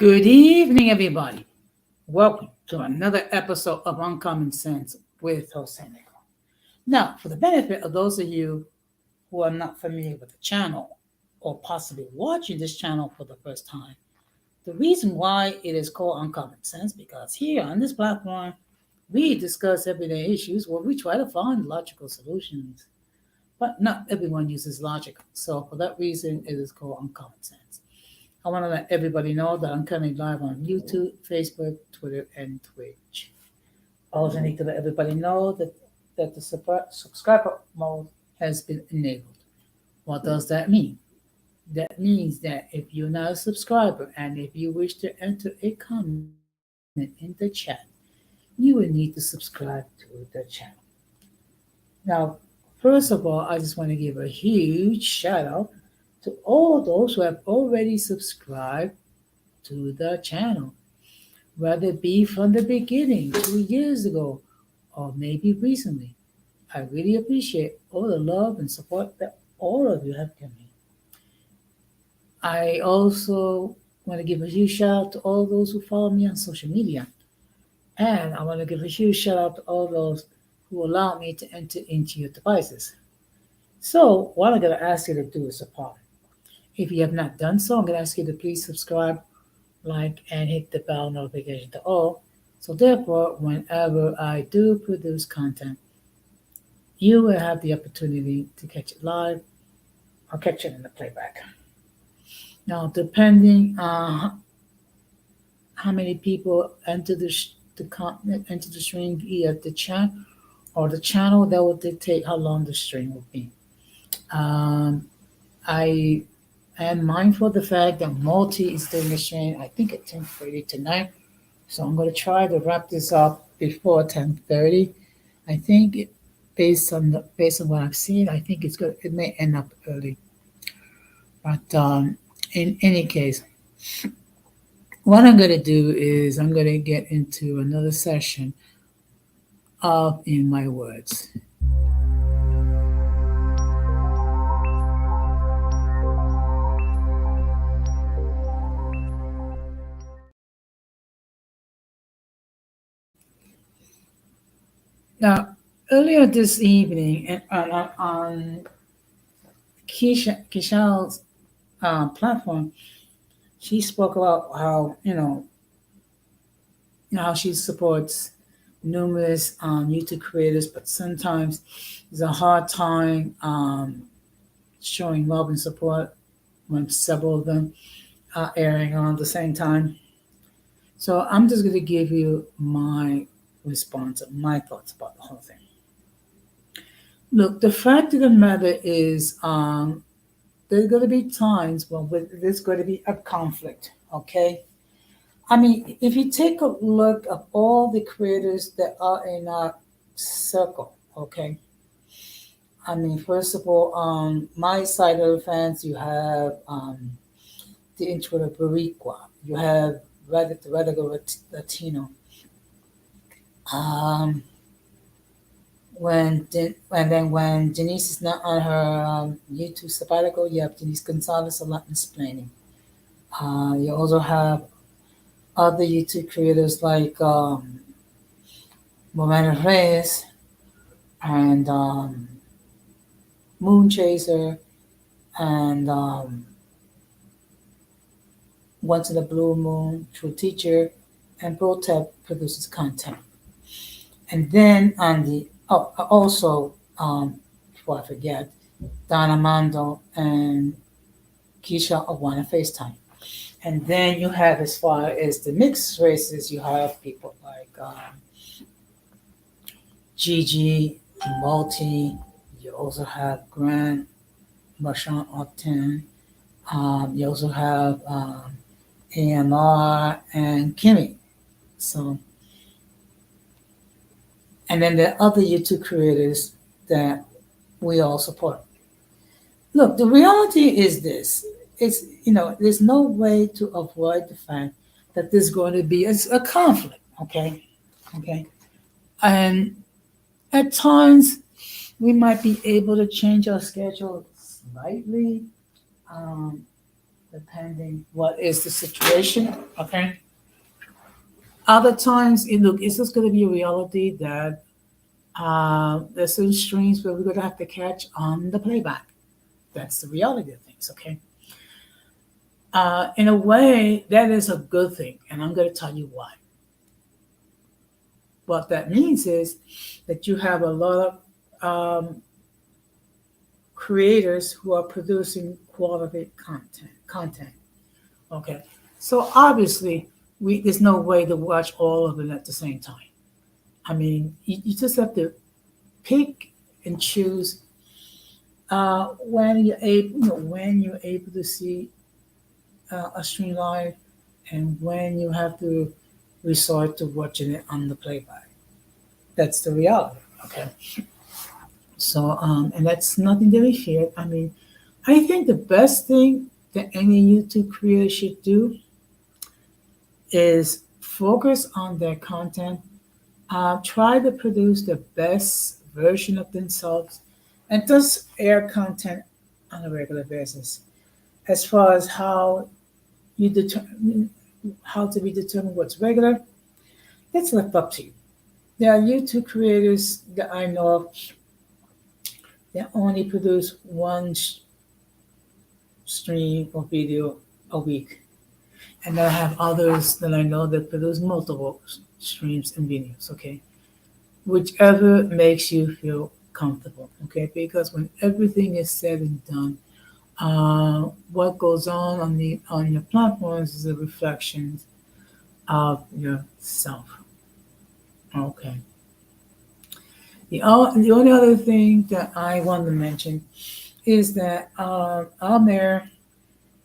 Good evening, everybody. Welcome to another episode of Uncommon Sense with Jose Negro. Now, for the benefit of those of you who are not familiar with the channel or possibly watching this channel for the first time, the reason why it is called Uncommon Sense because here on this platform, we discuss everyday issues where we try to find logical solutions. But not everyone uses logic. So for that reason, it is called Uncommon Sense. I want to let everybody know that I'm coming live on YouTube, Facebook, Twitter, and Twitch. I also need to let everybody know that the subscriber mode has been enabled. What does that mean? That means that if you're not a subscriber and if you wish to enter a comment in the chat, you will need to subscribe to the channel. Now, first of all, I just want to give a huge shout out to all those who have already subscribed to the channel, whether it be from the beginning, 2 years ago, or maybe recently. I really appreciate all the love and support that all of you have given me. I also want to give a huge shout out to all those who follow me on social media. And I want to give a huge shout out to all those who allow me to enter into your devices. So, what I'm going to ask you to do is a part. If you have not done so, I'm going to ask you to please subscribe, like, and hit the bell notification to all. So therefore, whenever I do produce content, you will have the opportunity to catch it live or catch it in the playback. Now, depending on how many people enter enter the stream via the chat or the channel, that will dictate how long the stream will be. I am mindful of the fact that Multi is doing a stream, I think at 10:30 tonight. So I'm going to try to wrap this up before 10:30. I think based on what I've seen, I think it may end up early. But in any case, what I'm going to do is I'm going to get into another session of In My Words. Now, earlier this evening on Keisha's platform, she spoke about how how she supports numerous YouTube creators, but sometimes there's a hard time showing love and support when several of them are airing on the same time. So I'm just going to give you my response, my thoughts about the whole thing. Look, the fact of the matter is, there's going to be times when there's going to be a conflict, okay? I mean, if you take a look at all the creators that are in our circle, okay? I mean, first of all, on my side of the fence, you have the intro Boricua, you have Radical Latino. Um, when Denise is not on her YouTube sabbatical, you have Denise Gonzalez a lot explaining. You also have other YouTube creators like Morena Reyes and Moon Chaser and Once in a Blue Moon, True Teacher, and Protep produces content. And then on the also before I forget, Don Armando and Keisha of Wanna FaceTime. And then you have, as far as the mixed races, you have people like Gigi, Multi. You also have Grant, Marshawn Upton. You also have AMR and Kimmy. So, and then the other YouTube creators that we all support. Look, the reality is this. It's, there's no way to avoid the fact that there's going to be a conflict, okay? Okay. And at times, we might be able to change our schedule slightly. Um, depending what is the situation. Okay. Other times, look, it's just going to be a reality that there's certain streams where we're going to have to catch on the playback. That's the reality of things. Okay. In a way, that is a good thing, and I'm going to tell you why. What that means is that you have a lot of creators who are producing quality content. Okay, so obviously there's no way to watch all of them at the same time. I mean, you just have to pick and choose when you're able to see a stream live, and when you have to resort to watching it on the playback. That's the reality. Okay. So, and that's nothing to be feared. I mean, I think the best thing that any YouTube creator should do is focus on their content, try to produce the best version of themselves, and just air content on a regular basis. As far as you determine how to be determined what's regular, that's left up to you. There are YouTube creators that I know of that only produce one stream or video a week. And I have others that I know that produce multiple streams and videos, okay? Whichever makes you feel comfortable, okay? Because when everything is said and done, what goes on your platforms is a reflection of yourself. Okay. The only other thing that I want to mention is that our mayor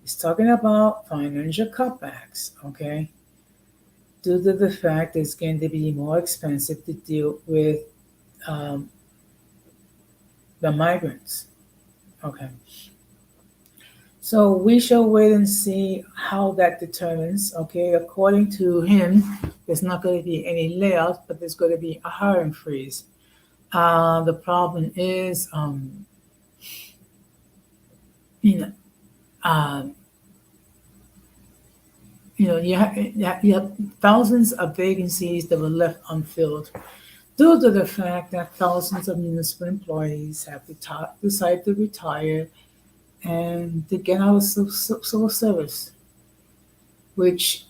is talking about financial cutbacks, okay? Due to the fact it's going to be more expensive to deal with um, the migrants, okay? So we shall wait and see how that determines, okay? According to him, there's not going to be any layoffs, but there's going to be a hiring freeze. The problem is, you know, uh, you have thousands of vacancies that were left unfilled due to the fact that thousands of municipal employees have decided to retire and to get out of civil service, which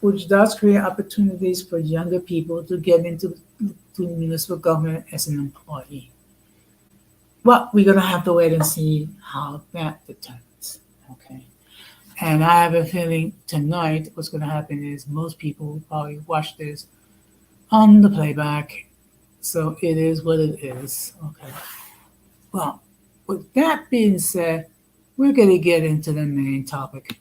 which does create opportunities for younger people to get into to municipal government as an employee. But we're gonna have to wait and see how that determines. Okay. And I have a feeling tonight what's gonna happen is most people will probably watch this on the playback. So it is what it is. Okay. Well, with that being said, we're gonna get into the main topic.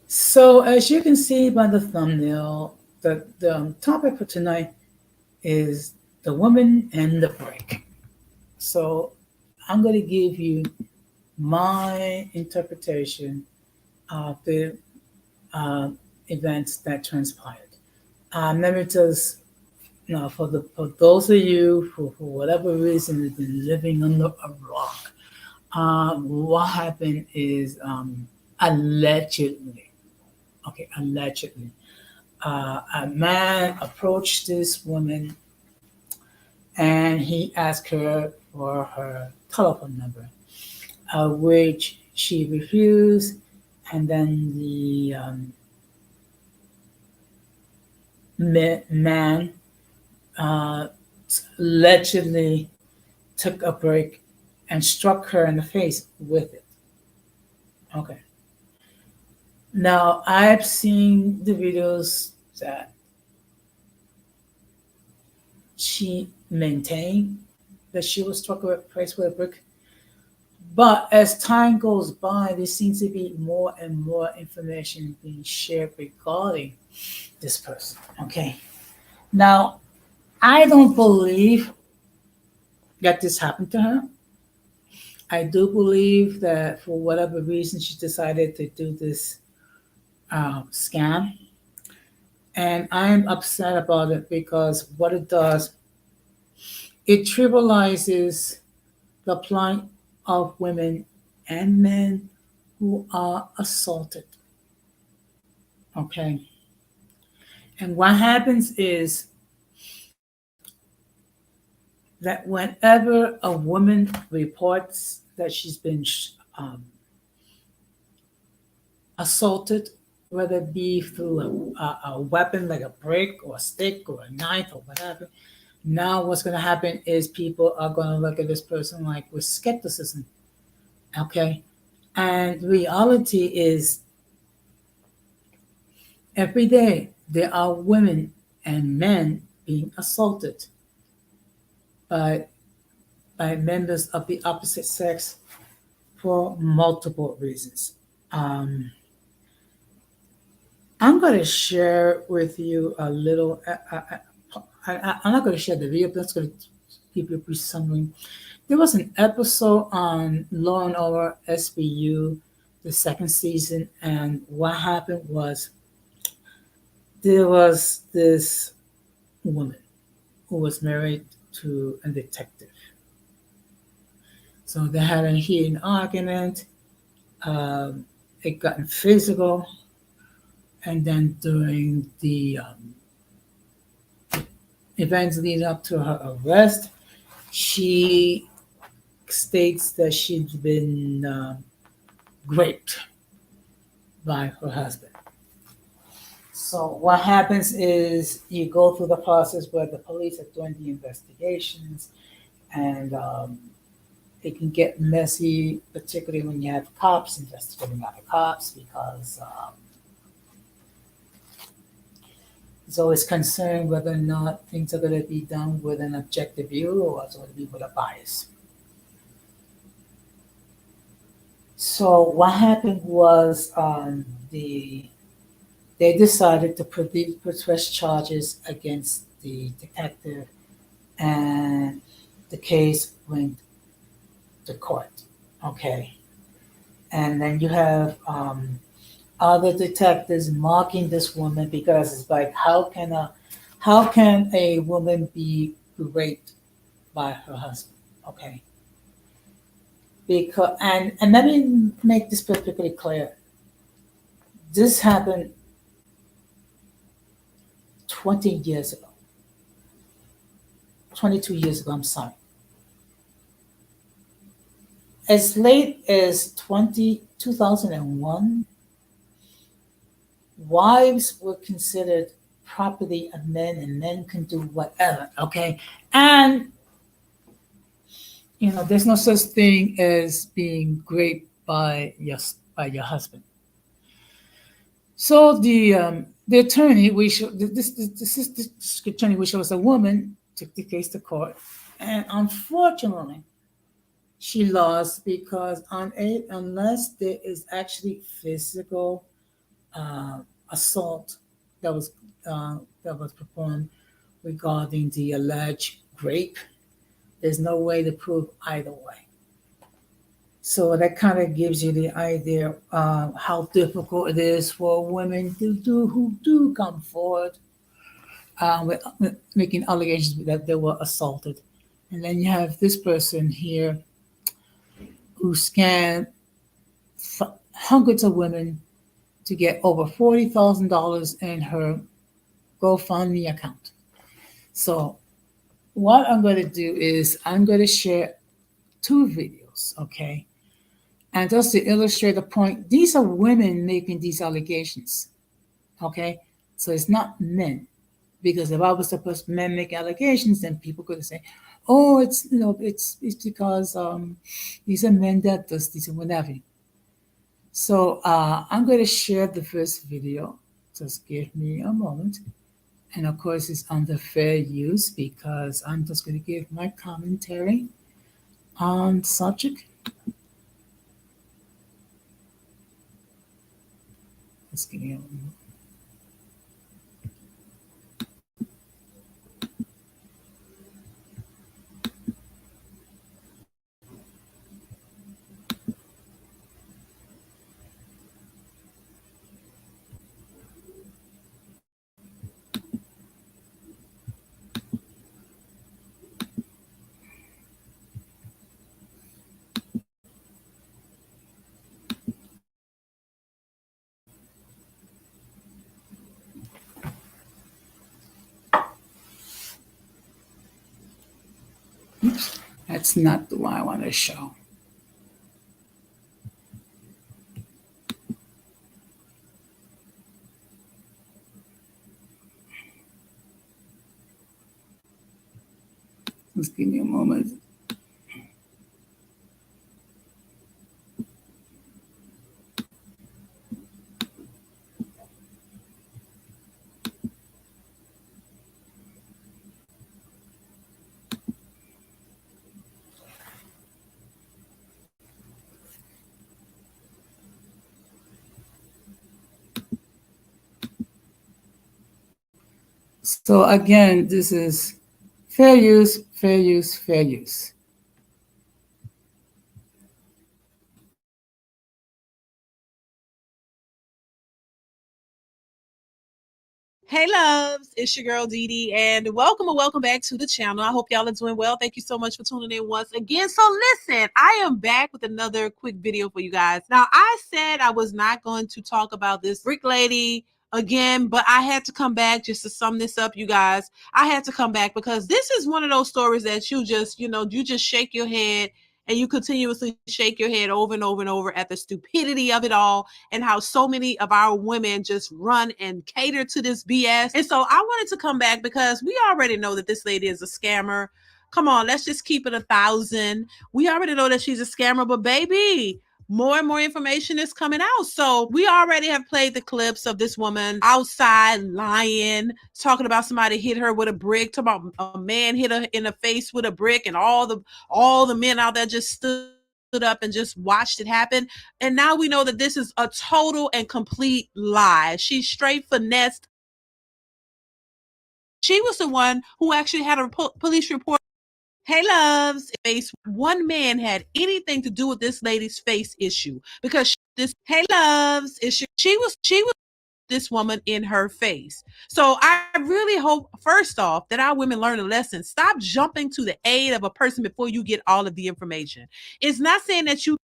So as you can see by the thumbnail, the topic for tonight is the woman and the break. So I'm going to give you my interpretation of the uh, events that transpired. Let me just, for those of you who, for whatever reason, have been living under a rock, what happened is allegedly, okay, allegedly, a man approached this woman and he asked her for her telephone number, which she refused. And then the man uh, allegedly took a break and struck her in the face with it. Okay. Now, I've seen the videos that she maintained that she was struck with a face with a brick. But as time goes by, there seems to be more and more information being shared regarding this person. Okay. Now, I don't believe that this happened to her. I do believe that for whatever reason she decided to do this scam, and I'm upset about it because what it does, it trivializes the plight of women and men who are assaulted. Okay, and what happens is that whenever a woman reports that she's been um, assaulted, whether it be through a weapon like a brick or a stick or a knife or whatever, now what's going to happen is people are going to look at this person like with skepticism. Okay. And reality is every day there are women and men being assaulted by members of the opposite sex for multiple reasons. Um, I'm going to share with you a little. I'm not going to share the video, but that's going to give you a brief summary. There was an episode on Law and Order SBU, the second season, and what happened was there was this woman who was married to a detective. So they had a heated argument. It got physical, and then during the events leading up to her arrest, she states that she'd been raped by her husband. So what happens is you go through the process where the police are doing the investigations, and it can get messy, particularly when you have cops investigating other cops, because there's always concern whether or not things are going to be done with an objective view or it's going to be with a bias. So what happened was they decided to press charges against the detective, and the case went to court. Okay, and then you have other detectives mocking this woman because it's like, how can a woman be raped by her husband? Okay, because and let me make this perfectly clear. This happened 20 years ago, 22 years ago. I'm sorry. As late as 2001, wives were considered property of men and men can do whatever. Okay, and there's no such thing as being raped by your husband. So the attorney, this attorney, which was a woman, took the case to court, and unfortunately, she lost because unless there is actually physical assault that was performed regarding the alleged rape, there's no way to prove either way. So that kind of gives you the idea how difficult it is for women who do come forward with making allegations that they were assaulted. And then you have this person here who scammed hundreds of women to get over $40,000 in her GoFundMe account. So what I'm going to do is I'm going to share two videos, okay? And just to illustrate the point, these are women making these allegations, okay? So it's not men, because if I was supposed men make allegations, then people could say, "Oh, it's because these are men that does this and whatever." So I'm going to share the first video. Just give me a moment. And of course, it's under fair use because I'm just going to give my commentary on subject. Let's give me a moment. Oops, that's not the one I want to show. Just give me a moment. So again, this is fair use, fair use, fair use. Hey loves, it's your girl Dee Dee, and welcome back to the channel. I hope y'all are doing well. Thank you so much for tuning in once again. So listen, I am back with another quick video for you guys. Now, I said I was not going to talk about this brick lady again, but I had to come back just to sum this up, you guys. I had to come back because this is one of those stories that you just shake your head and you continuously shake your head over and over and over at the stupidity of it all and how so many of our women just run and cater to this BS. And so I wanted to come back because we already know that this lady is a scammer. Come on, let's just keep it 1,000. We already know that she's a scammer, but baby, more and more information is coming out. So we already have played the clips of this woman outside lying, talking about somebody hit her with a brick, talking about a man hit her in the face with a brick, and all the men out there just stood up and just watched it happen. And now we know that this is a total and complete lie. She straight finessed. She was the one who actually had a police report. Hey loves, face one man had anything to do with this lady's face issue because this hey loves issue she was this woman in her face. So I really hope, first off, that our women learn a lesson. Stop jumping to the aid of a person before you get all of the information. It's not saying that you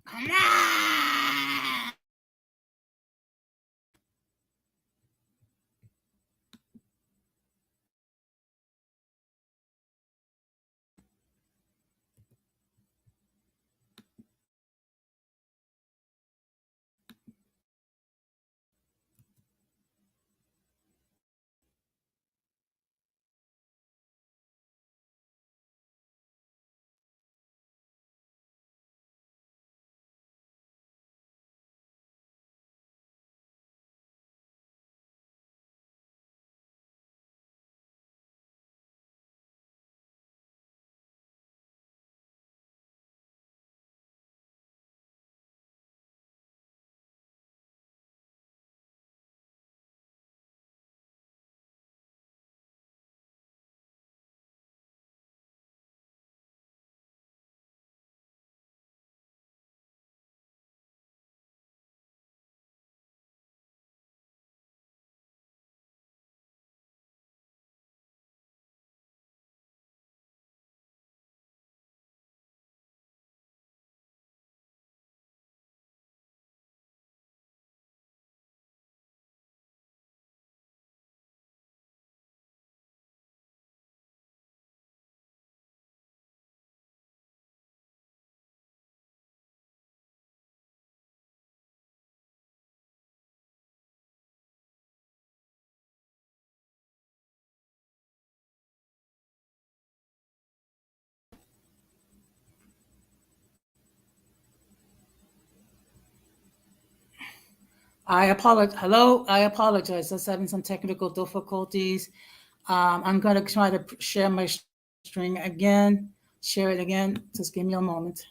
Come on! I apologize. Hello, I apologize. I was having some technical difficulties. I'm going to try to share my string again. Share it again. Just give me a moment.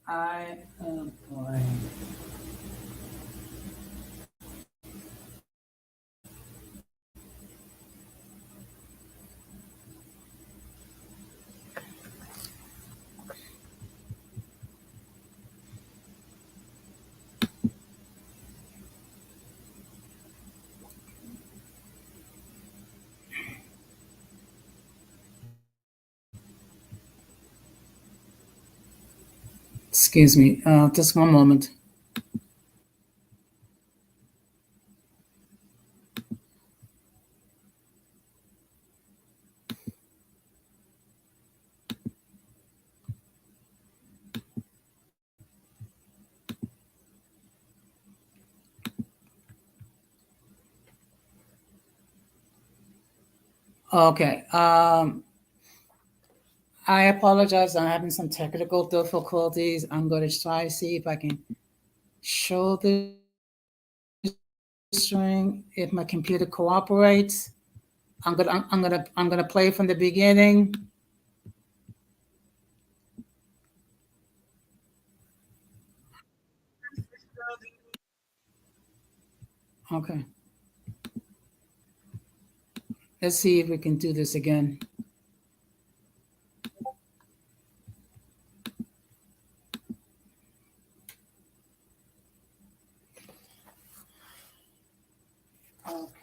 I am going. Excuse me. Just one moment. Okay. I apologize. I'm having some technical difficulties. I'm going to try to see if I can show this string. If my computer cooperates, I'm gonna play from the beginning. Okay. Let's see if we can do this again.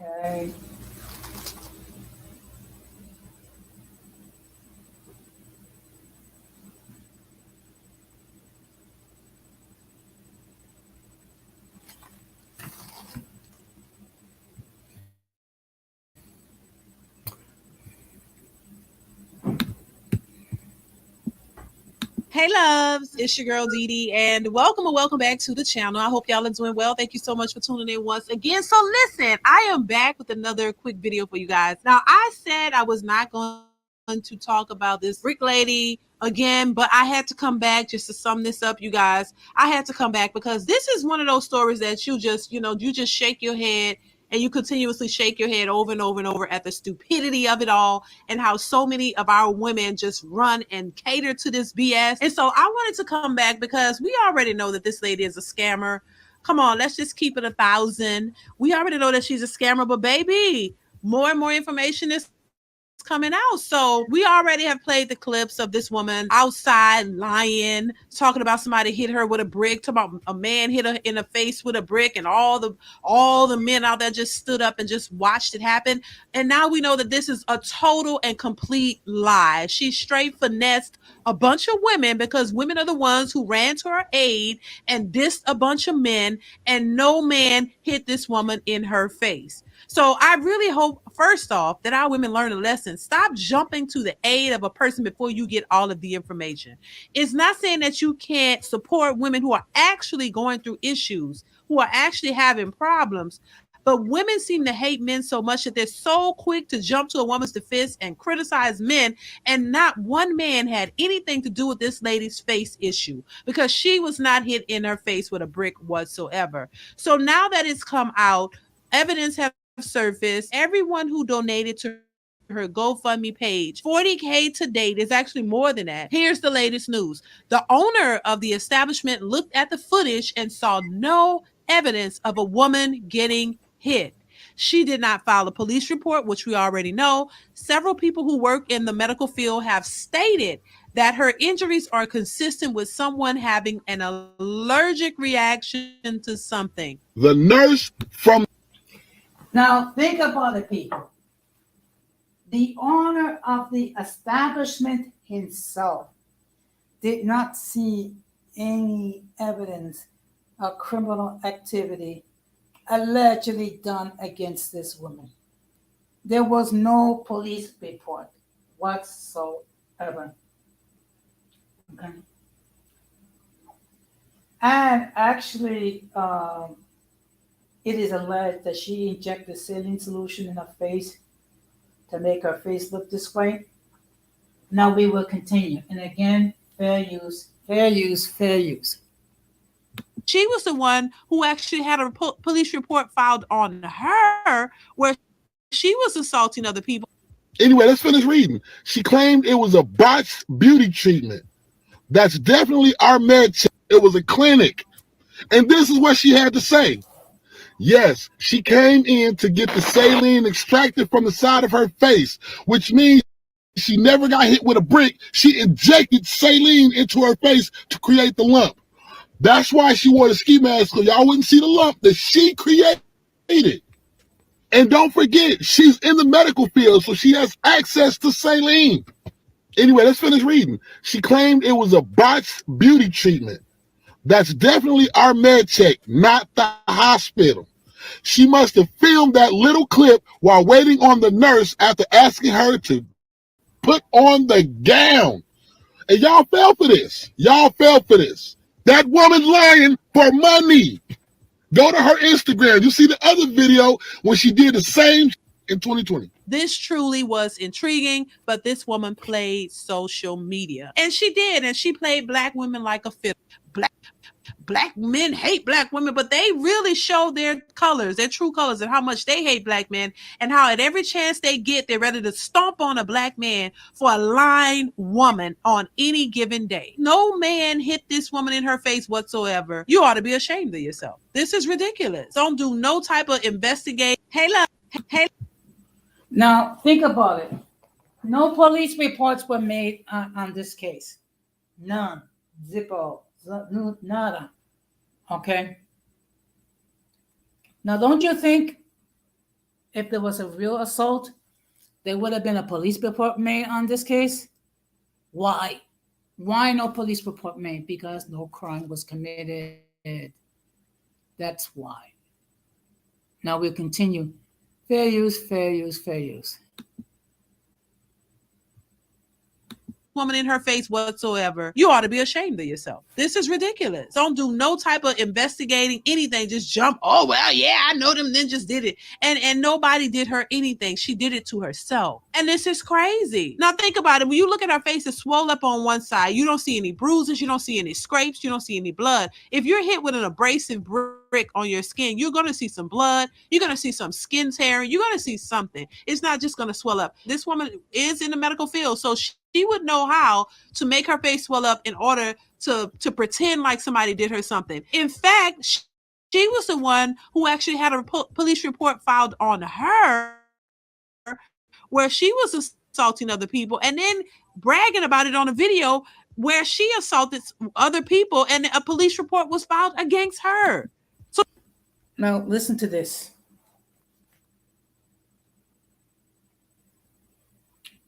Okay. Hey loves, it's your girl Dee Dee, and welcome or welcome back to the channel. I hope y'all are doing well. Thank you so much for tuning in once again. So listen, I am back with another quick video for you guys. Now I said I was not going to talk about this brick lady again, but I had to come back just to sum this up, you guys. I had to come back because this is one of those stories that you just, you just shake your head and you continuously shake your head over and over and over at the stupidity of it all and how so many of our women just run and cater to this BS. And so I wanted to come back because we already know that this lady is a scammer. Come on, let's just keep it 1,000. We already know that she's a scammer, but baby, more and more information is coming out. So we already have played the clips of this woman outside lying, talking about somebody hit her with a brick, talking about a man hit her in the face with a brick, and all the men out there just stood up and just watched it happen. And now we know that this is a total and complete lie. She straight finessed a bunch of women because women are the ones who ran to her aid and dissed a bunch of men, and no man hit this woman in her face. So I really hope, first off, that our women learn a lesson. Stop jumping to the aid of a person before you get all of the information. It's not saying that you can't support women who are actually going through issues, who are actually having problems. But women seem to hate men so much that they're so quick to jump to a woman's defense and criticize men. And not one man had anything to do with this lady's face issue because she was not hit in her face with a brick whatsoever. So now that it's come out, evidence have surfaced. Everyone who donated to her GoFundMe page, 40K to date, is actually more than that. Here's the latest news. The owner of the establishment looked at the footage and saw no evidence of a woman getting hit. She did not file a police report, which we already know. Several people who work in the medical field have stated that her injuries are consistent with someone having an allergic reaction to something. The nurse from. Now, think about it, people. The owner of the establishment himself did not see any evidence criminal activity allegedly done against this woman. There was no police report whatsoever. Okay. And actually, it is alleged that she injected saline solution in her face to make her face look this way. Now we will continue. And again, fair use, fair use, fair use. She was the one who actually had a police report filed on her where she was assaulting other people. Anyway, let's finish reading. She claimed it was a botched beauty treatment. That's definitely our med check. It was a clinic. And this is what she had to say. Yes, she came in to get the saline extracted from the side of her face, which means she never got hit with a brick. She injected saline into her face to create the lump. That's why she wore the ski mask, so y'all wouldn't see the lump that she created. And don't forget, she's in the medical field, so she has access to saline. Anyway, let's finish reading. She claimed it was a botched beauty treatment. That's definitely our med check, not the hospital. She must have filmed that little clip while waiting on the nurse after asking her to put on the gown. And y'all fell for this. Y'all fell for this. That woman lying for money. Go to her Instagram. You see the other video when she did the same in 2020. This truly was intriguing, but this woman played social media. And she did, and she played black women like a fiddle. Black men hate black women, but they really show their colors, their true colors, and how much they hate black men, and how at every chance they get, they're ready to stomp on a black man for a lying woman on any given day. No man hit this woman in her face whatsoever. You ought to be ashamed of yourself. This is ridiculous. Don't do no type of investigate. Hey, Now, think about it. No police reports were made on this case. None. Zippo. Nada. Okay? Now, don't you think if there was a real assault, there would have been a police report made on this case? Why? Why no police report made? Because no crime was committed. That's why. Now we'll continue. Fair use, fair use, fair use. woman in her face whatsoever. You ought to be ashamed of yourself. This is ridiculous. Don't do no type of investigating anything. Just jump. Oh, well, yeah, I know them. Then just did it. And nobody did her anything. She did it to herself. And this is crazy. Now think about it. When you look at her face, it's swole up on one side. You don't see any bruises. You don't see any scrapes. You don't see any blood. If you're hit with an abrasive brick on your skin, you're going to see some blood. You're going to see some skin tearing. You're going to see something. It's not just going to swell up. This woman is in the medical field, so she would know how to make her face swell up in order to pretend like somebody did her something. In fact, she was the one who actually had a police report filed on her where she was assaulting other people and then bragging about it on a video where she assaulted other people and a police report was filed against her. So now listen to this.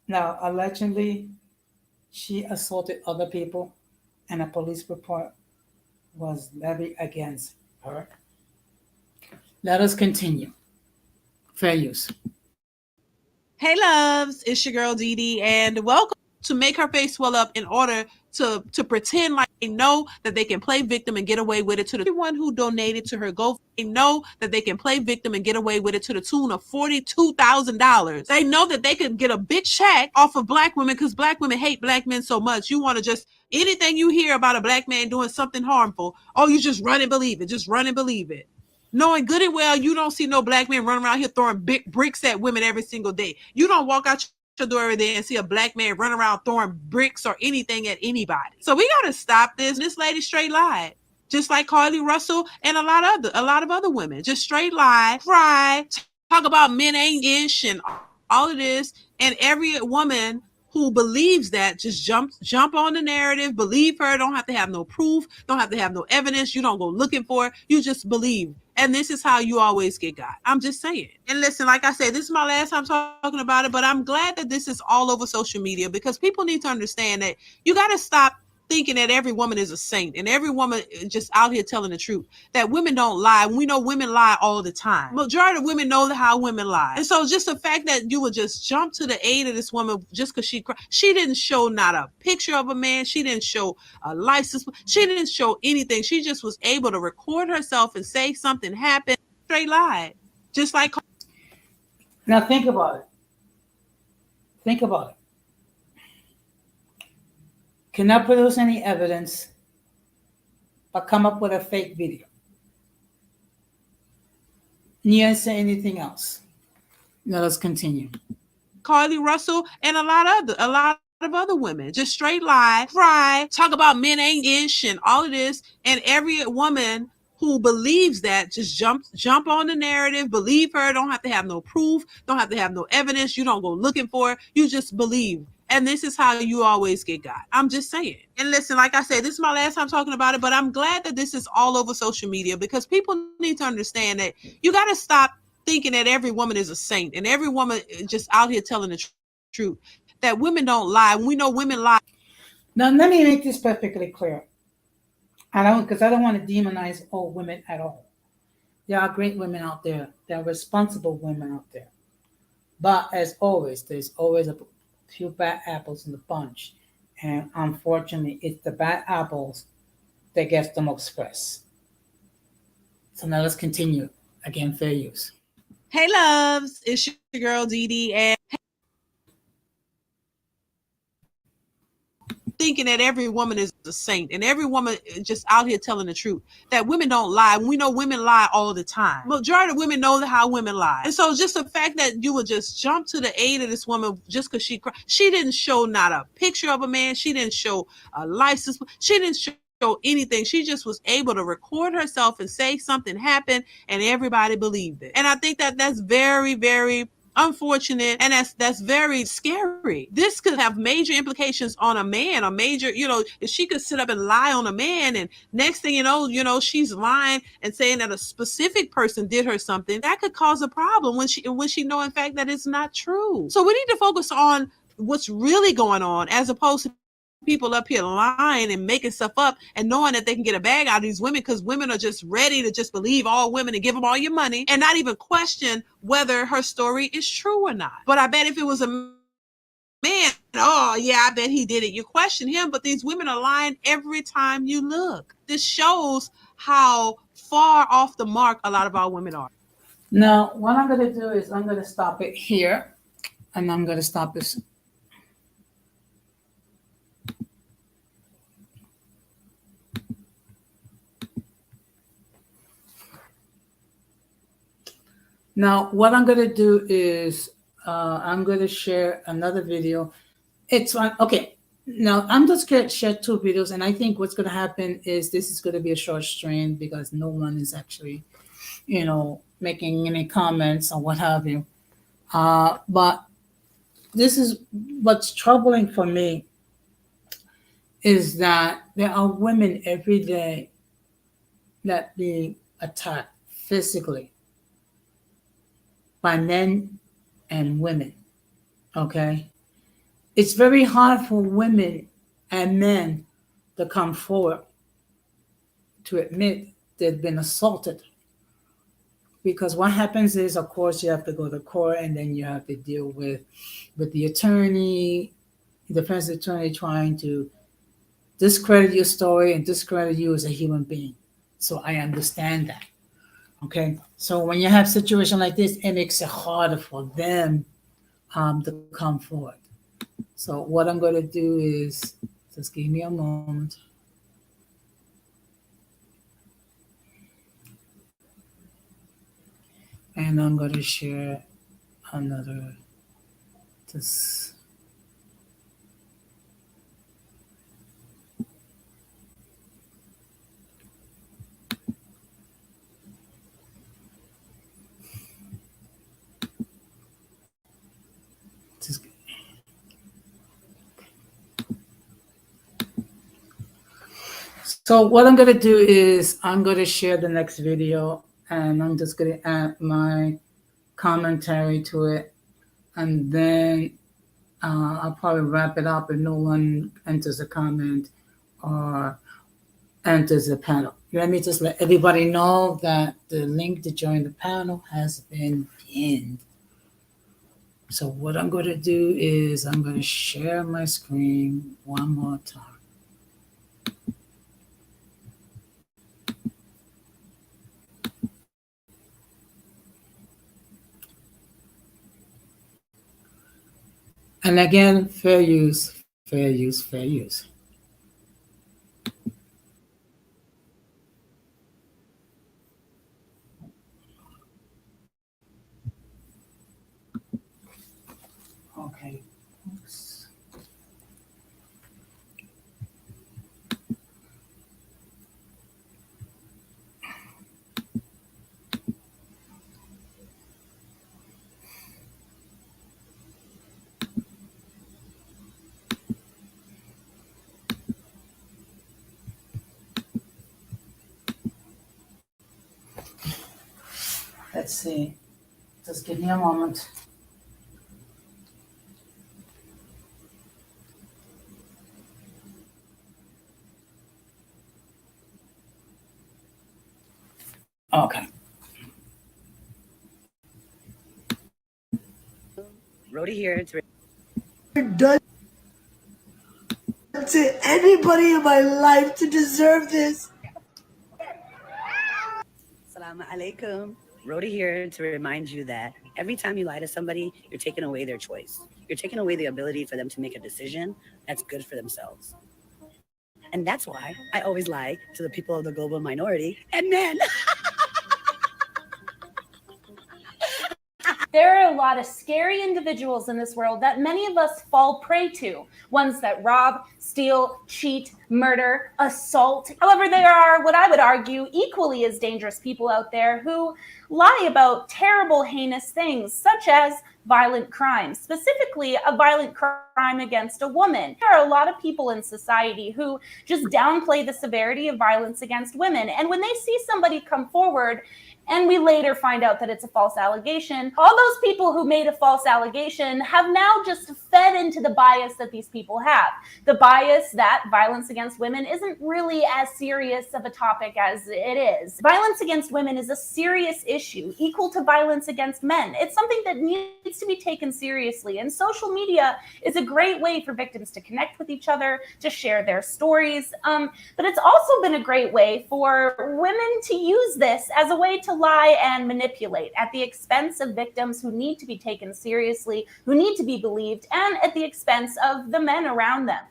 Now, allegedly, she assaulted other people and a police report was levied against her. Let us continue. Fair use. Hey loves, it's your girl Dee Dee, and welcome to make her face swell up in order to pretend like they know that they can play victim and get away with it. To everyone who donated to her GoFundMe, they know that they can play victim and get away with it to the tune of $42,000. They know that they can get a big check off of black women because black women hate black men so much. You want to just, anything you hear about a black man doing something harmful, oh, you just run and believe it. Just run and believe it. Knowing good and well, you don't see no black men running around here throwing big bricks at women every single day. You don't walk out your door every day and see a black man running around throwing bricks or anything at anybody. So we got to stop this. This lady straight lied. Just like Carly Russell and a lot of other women. Just straight lie, cry, talk about men ain't ish and all of this. And every woman who believes that just jump on the narrative, believe her, don't have to have no proof, don't have to have no evidence, you don't go looking for it, you just believe. And this is how you always get got. I'm just saying. And listen, like I said, this is my last time talking about it, but I'm glad that this is all over social media because people need to understand that you got to stop thinking that every woman is a saint and every woman just out here telling the truth, that women don't lie. We know women lie all the time. Majority of women know how women lie. And so just the fact that you would just jump to the aid of this woman just because she didn't show not a picture of a man. She didn't show a license. She didn't show anything. She just was able to record herself and say something happened. Straight lied. Just like. Now think about it. Think about it. Cannot produce any evidence, but come up with a fake video. You didn't say anything else. Now let's continue. Carly Russell and a lot of other women just straight lie, cry, talk about men ain't ish and all of this, and every woman who believes that just jump on the narrative, believe her, don't have to have no proof, don't have to have no evidence, you don't go looking for it, you just believe. And this is how you always get got. I'm just saying. And listen, like I said, this is my last time talking about it, but I'm glad that this is all over social media because people need to understand that you got to stop thinking that every woman is a saint and every woman just out here telling the truth, that women don't lie. We know women lie. Now, let me make this perfectly clear. Because I don't want to demonize all women at all. There are great women out there. There are responsible women out there. But as always, there's always a few bad apples in the bunch. And unfortunately, it's the bad apples that gets the most press. So now let's continue. Again, fair use. Hey, loves. It's your girl, Dee Dee. And thinking that every woman is a saint and every woman just out here telling the truth, that women don't lie. We know women lie all the time. Majority of women know how women lie. And so just the fact that you would just jump to the aid of this woman just because she didn't show not a picture of a man. She didn't show a license. She didn't show anything. She just was able to record herself and say something happened and everybody believed it. And I think that that's very, very unfortunate, and that's very scary. This could have major implications on a man, a major, if she could sit up and lie on a man, and next thing you know, she's lying and saying that a specific person did her something, that could cause a problem when she know in fact that it's not true. So we need to focus on what's really going on as opposed to people up here lying and making stuff up and knowing that they can get a bag out of these women because women are just ready to just believe all women and give them all your money and not even question whether her story is true or not. But I bet if it was a man, oh yeah, I bet he did it, you question him. But these women are lying every time you look. This shows how far off the mark a lot of our women are. Now, what I'm going to do is I'm going to stop it here, and I'm going to stop this. Now, what I'm going to do is I'm going to share another video. It's fine. Okay. Now, I'm just going to share two videos, and I think what's going to happen is this is going to be a short stream because no one is actually, making any comments or what have you. But this is what's troubling for me is that there are women every day that being attacked physically by men and women, okay? It's very hard for women and men to come forward to admit they've been assaulted. Because what happens is, of course, you have to go to court and then you have to deal with the attorney, the defense attorney trying to discredit your story and discredit you as a human being. So I understand that. Okay, so when you have a situation like this, it makes it harder for them to come forward. So what I'm going to do is, just give me a moment. And I'm going to share another, just. So what I'm going to do is I'm going to share the next video and I'm just going to add my commentary to it. And then I'll probably wrap it up if no one enters a comment or enters the panel. Let me just let everybody know that the link to join the panel has been pinned. So what I'm going to do is I'm going to share my screen one more time. And again, fair use, fair use, fair use. Okay. Oops. Let's see. Just give me a moment. Okay. Rhodey here to Done to anybody in my life to deserve this. Assalamu alaikum. Rhodey here to remind you that every time you lie to somebody, you're taking away their choice. You're taking away the ability for them to make a decision that's good for themselves. And that's why I always lie to the people of the global minority and men. There are a lot of scary individuals in this world that many of us fall prey to. Ones that rob, steal, cheat, murder, assault. However, there are what I would argue equally as dangerous people out there who lie about terrible, heinous things, such as violent crimes, specifically a violent crime against a woman. There are a lot of people in society who just downplay the severity of violence against women. And when they see somebody come forward and we later find out that it's a false allegation, all those people who made a false allegation have now just fed into the bias that these people have. The bias that violence against women isn't really as serious of a topic as it is. Violence against women is a serious issue, equal to violence against men. It's something that needs to be taken seriously. And social media is a great way for victims to connect with each other, to share their stories. But it's also been a great way for women to use this as a way to lie and manipulate at the expense of victims who need to be taken seriously, who need to be believed, and at the expense of the men around them.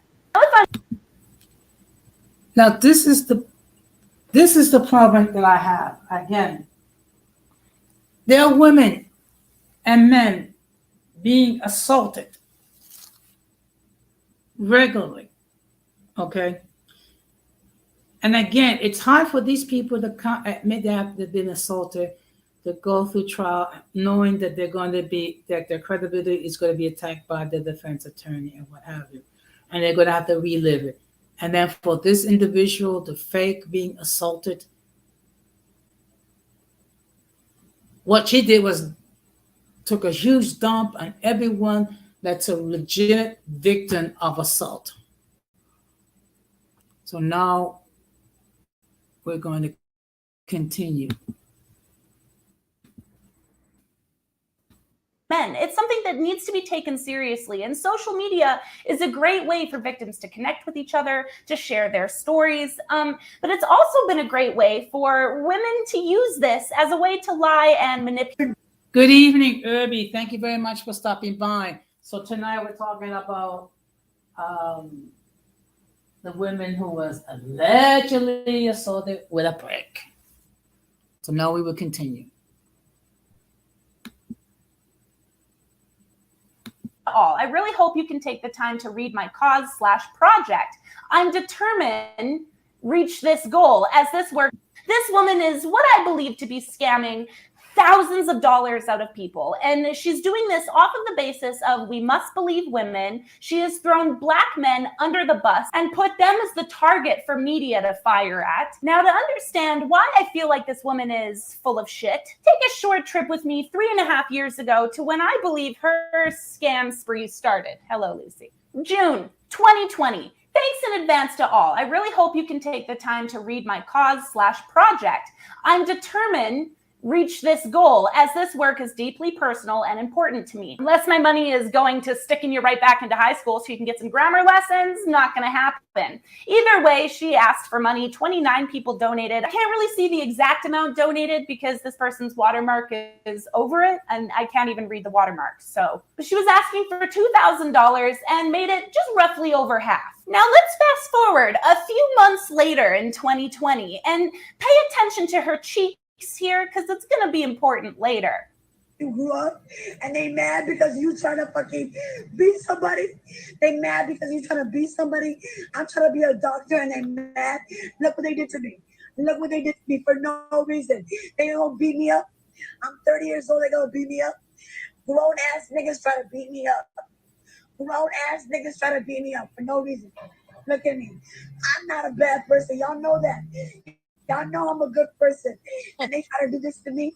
Now this is the problem that I have. Again, there are women and men being assaulted regularly. Okay. And again, it's hard for these people to admit that they've been assaulted, to go through trial, knowing that they're going to be, that their credibility is going to be attacked by the defense attorney and what have you. And they're going to have to relive it. And then for this individual, the fake being assaulted, what she did was took a huge dump on everyone that's a legit victim of assault. So now we're going to continue. Men. It's something that needs to be taken seriously. And social media is a great way for victims to connect with each other, to share their stories. But it's also been a great way for women to use this as a way to lie and manipulate. Good evening, Irby. Thank you very much for stopping by. So tonight we're talking about the woman who was allegedly assaulted with a brick. So now we will continue. I really hope you can take the time to read my cause/project. I'm determined reach this goal as this work. This woman is what I believe to be scamming thousands of dollars out of people. And she's doing this off of the basis of we must believe women. She has thrown Black men under the bus and put them as the target for media to fire at. Now, to understand why I feel like this woman is full of shit, take a short trip with me 3.5 years ago to when I believe her scam spree started. Hello, Lucy. June 2020. Thanks in advance to all. I really hope you can take the time to read my cause/project. I'm determined reach this goal, as this work is deeply personal and important to me. Unless my money is going to sticking you right back into high school so you can get some grammar lessons, not going to happen. Either way, she asked for money. 29 people donated. I can't really see the exact amount donated because this person's watermark is over it, and I can't even read the watermark. So, but she was asking for $2,000 and made it just roughly over half. Now let's fast forward a few months later in 2020 and pay attention to her cheek here, because it's gonna be important later. You grew up and they mad because you trying to fucking beat somebody. They mad because you trying to beat somebody. I'm trying to be a doctor and they mad. Look what they did to me. Look what they did to me for no reason. They gonna beat me up. I'm 30 years old, they gonna beat me up. Grown ass niggas try to beat me up. Grown ass niggas try to beat me up for no reason. Look at me. I'm not a bad person. Y'all know that. Y'all know I'm a good person. And they try to do this to me.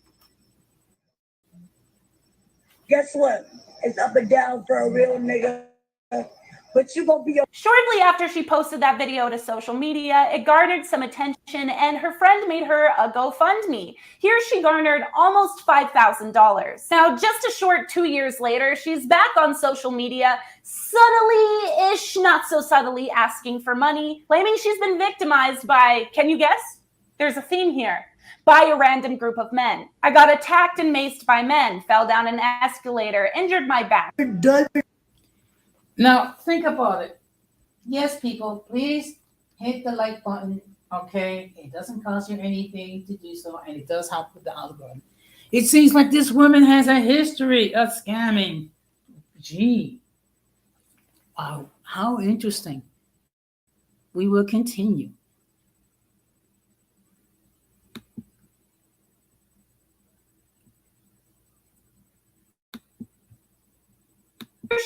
Guess what? It's up and down for a real nigga. But you gonna be a... Shortly after she posted that video to social media, it garnered some attention and her friend made her a GoFundMe. Here she garnered almost $5,000. Now, just a short 2 years later, she's back on social media, subtly-ish, not so subtly, asking for money, claiming she's been victimized by, can you guess? There's a theme here. By a random group of men. I got attacked and maced by men, fell down an escalator, injured my back. Now, think about it. Yes, people, please hit the like button, okay? It doesn't cost you anything to do so, and it does help with the algorithm. It seems like this woman has a history of scamming. Gee. Wow, how interesting. We will continue.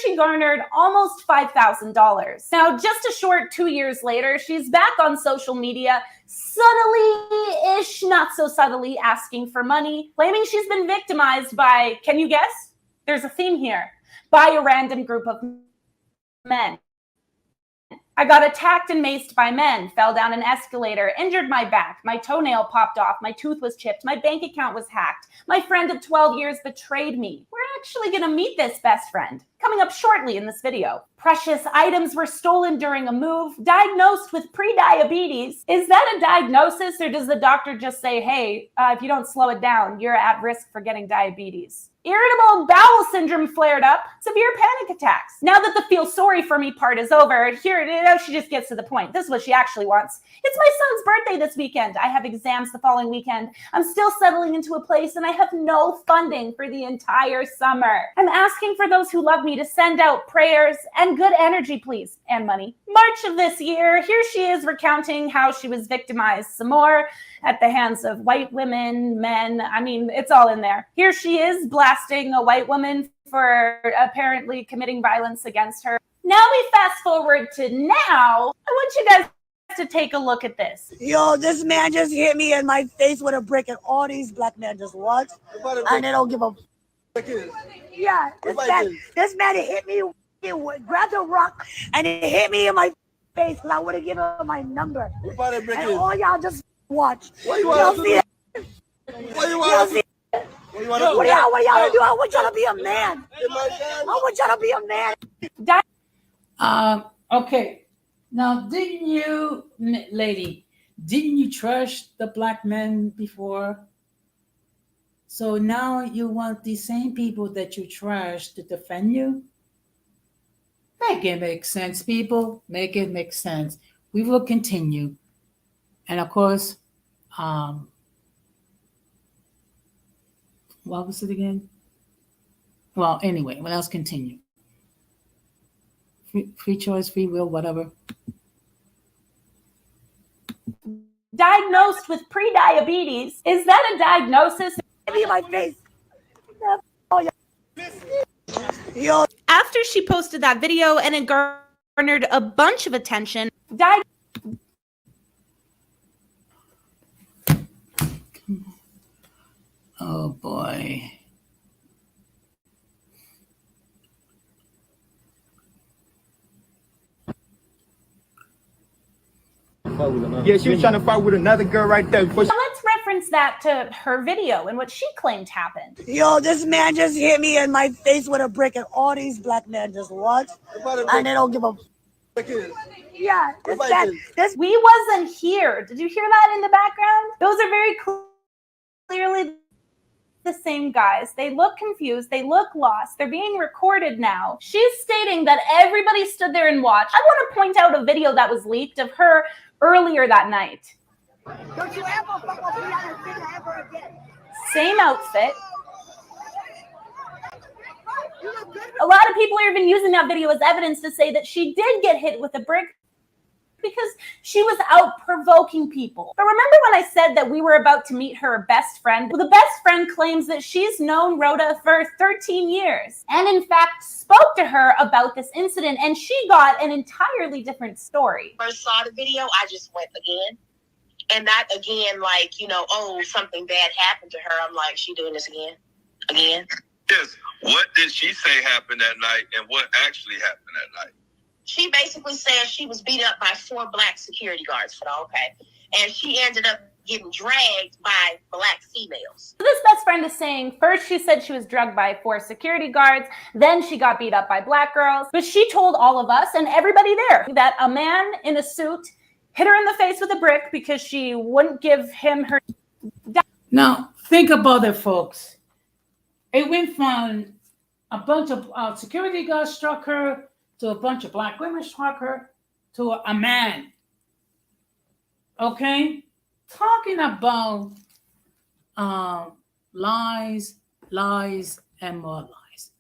She garnered almost $5,000. Now, just a short 2 years later, she's back on social media, subtly-ish, not so subtly, asking for money, claiming she's been victimized by, can you guess? There's a theme here. By a random group of men. I got attacked and maced by men, fell down an escalator, injured my back, my toenail popped off, my tooth was chipped, my bank account was hacked, my friend of 12 years betrayed me. We're actually gonna meet this best friend, coming up shortly in this video. Precious items were stolen during a move, diagnosed with pre-diabetes. Is that a diagnosis, or does the doctor just say, hey, if you don't slow it down, you're at risk for getting diabetes? Irritable bowel syndrome flared up, severe panic attacks. Now that the feel sorry for me part is over, she just gets to the point. This is what she actually wants. It's my son's birthday this weekend. I have exams the following weekend. I'm still settling into a place and I have no funding for the entire summer. I'm asking for those who love me to send out prayers and good energy, please, and money. March of this year, here she is recounting how she was victimized some more at the hands of white women, men. I mean, it's all in there. Here she is blasting a white woman for apparently committing violence against her. Now we fast forward to now. I want you guys to take a look at this. Yo, this man just hit me in my face with a brick, and all these black men just watch, and they don't give a... Yeah, this man hit me, he grabbed a rock, and he hit me in my face, because I would have given him my number. And all y'all just watch. What y'all see it? What y'all see it? What y'all do? I want y'all to be a man. I want y'all to be a man. Okay. Now, didn't you, lady, didn't you trust the black men before? So now you want these same people that you trashed to defend you? Make it make sense, people. Make it make sense. We will continue. And of course, what was it again? Well, anyway, let's continue. Free choice, free will, whatever. Diagnosed with pre-diabetes. Is that a diagnosis? Be in my face. Yo. After she posted that video and it garnered a bunch of attention, Oh boy. Yeah, she was trying to fight with another girl right there. Before Now let's reference that to her video and what she claimed happened. Yo, this man just hit me in my face with a brick, and all these black men just watch, and they don't give a. Yeah, this We wasn't here. Did you hear that in the background? Those are very clearly the same guys. They look confused. They look lost. They're being recorded now. She's stating that everybody stood there and watched. I want to point out a video that was leaked of her earlier that night. Don't you ever fuck with me on a video ever again. Same outfit. A lot of people are even using that video as evidence to say that she did get hit with a brick because she was out provoking people. But remember when I said that we were about to meet her best friend? Well, the best friend claims that she's known Rhoda for 13 years and in fact spoke to her about this incident, and she got an entirely different story. First saw the video, I just went again. And not again like, you know, oh, something bad happened to her. I'm like, she doing this again? Again? Yes. What did she say happened that night, and what actually happened that night? She basically said she was beat up by 4 black security guards for the okay. And she ended up getting dragged by black females. This best friend is saying first she said she was drugged by 4 security guards, then she got beat up by black girls. But she told all of us and everybody there that a man in a suit hit her in the face with a brick because she wouldn't give him her. Now, think about it, folks. It went from a bunch of security guards struck her to a bunch of black women struck her to a man. Okay? Talking about lies, and more lies.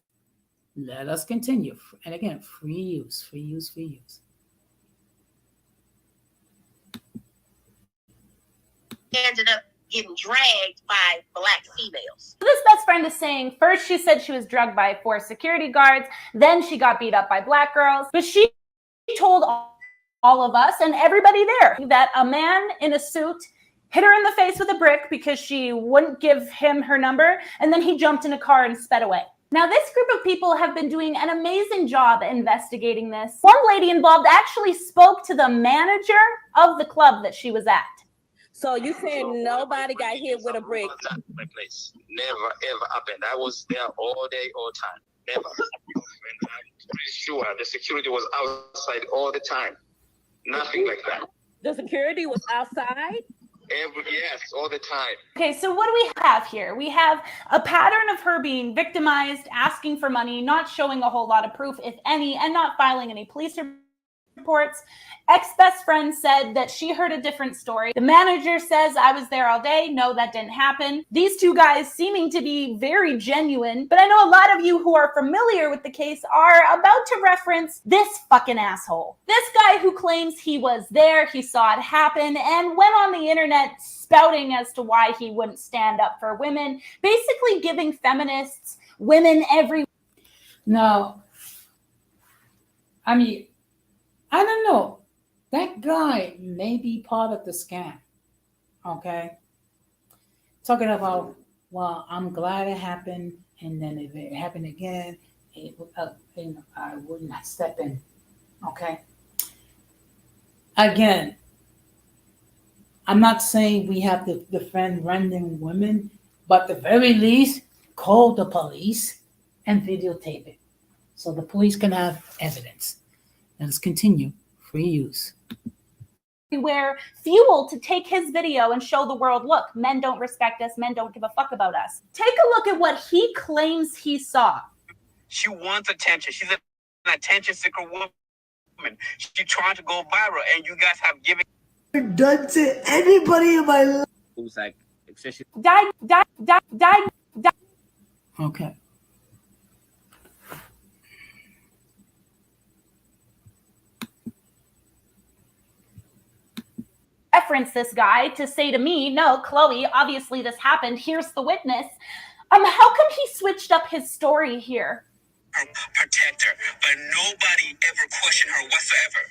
Let us continue. And again, free use. Ended up getting dragged by black females. This best friend is saying first she said she was drugged by 4 security guards, then she got beat up by black girls. But she told all of us and everybody there that a man in a suit hit her in the face with a brick because she wouldn't give him her number, and then he jumped in a car and sped away. Now, this group of people have been doing an amazing job investigating this. One lady involved actually spoke to the manager of the club that she was at. So you said nobody got hit with a brick? My place never ever happened. I was there all day, all time. Never. And I'm pretty sure the security was outside all the time. Nothing like that. The security was outside? Yes, all the time. Okay, so what do we have here? We have a pattern of her being victimized, asking for money, not showing a whole lot of proof, if any, and not filing any police reports. Ex-best friend said that she heard a different story. The manager says, I was there all day. No, that didn't happen. These 2 guys seeming to be very genuine, but I know a lot of you who are familiar with the case are about to reference this fucking asshole. This guy who claims he was there, he saw it happen, and went on the internet spouting as to why he wouldn't stand up for women, basically giving feminists women every... Now, I mean, I don't know. That guy may be part of the scam. Okay? Talking about, well, I'm glad it happened, and then if it happened again, I wouldn't step in. Okay? Again, I'm not saying we have to defend random women, but at the very least, call the police and videotape it so the police can have evidence. Let's continue. Free use. Everywhere fuel to take his video and show the world, look, men don't respect us, men don't give a fuck about us. Take a look at what he claims he saw. She wants attention. She's an attention-seeker woman. She's trying to go viral, and you guys have given... done to anybody in my life. who's like excessive. Died. Okay. Reference this guy to say to me, no, Chloe, obviously this happened. Here's the witness. How come he switched up his story here? Protect her, but nobody ever questioned her whatsoever.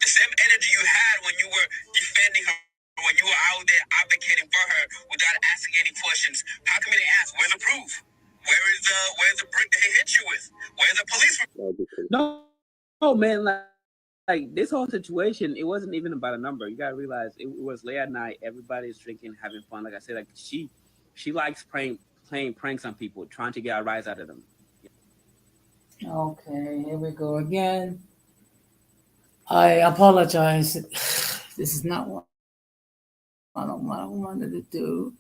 The same energy you had when you were defending her, when you were out there advocating for her without asking any questions. How come they ask, where's the proof? Where's the brick that he hit you with? Where's the police? No, man, like like this whole situation, it wasn't even about a number. You gotta realize it was late at night. Everybody's drinking, having fun. Like I said, like she likes playing pranks on people, trying to get a rise out of them. Okay, here we go again. I apologize. This is not what I wanted to do.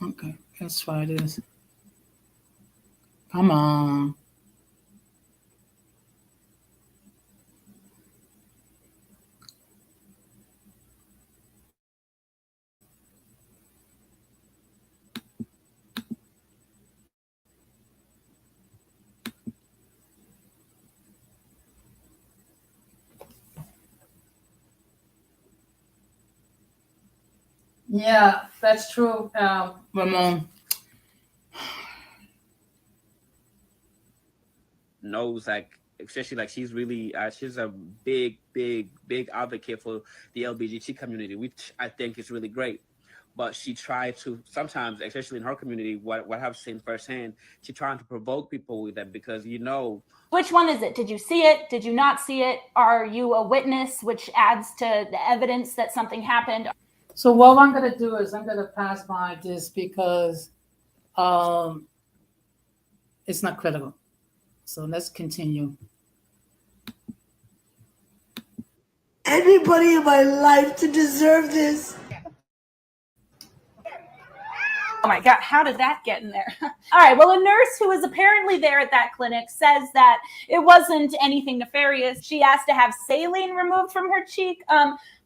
Okay, let's try this. Come on. Yeah, that's true, Ramon. Knows like especially like she's really she's a big advocate for the LGBT community, which I think is really great. But she tried to sometimes, especially in her community, what I've seen firsthand, she trying to provoke people with that because Which one is it? Did you see it? Did you not see it? Are you a witness, which adds to the evidence that something happened? So what I'm going to do is I'm going to pass by this because it's not critical. So let's continue. Anybody in my life to deserve this? Oh my God, how did that get in there? All right, well, a nurse who was apparently there at that clinic says that it wasn't anything nefarious. She asked to have saline removed from her cheek.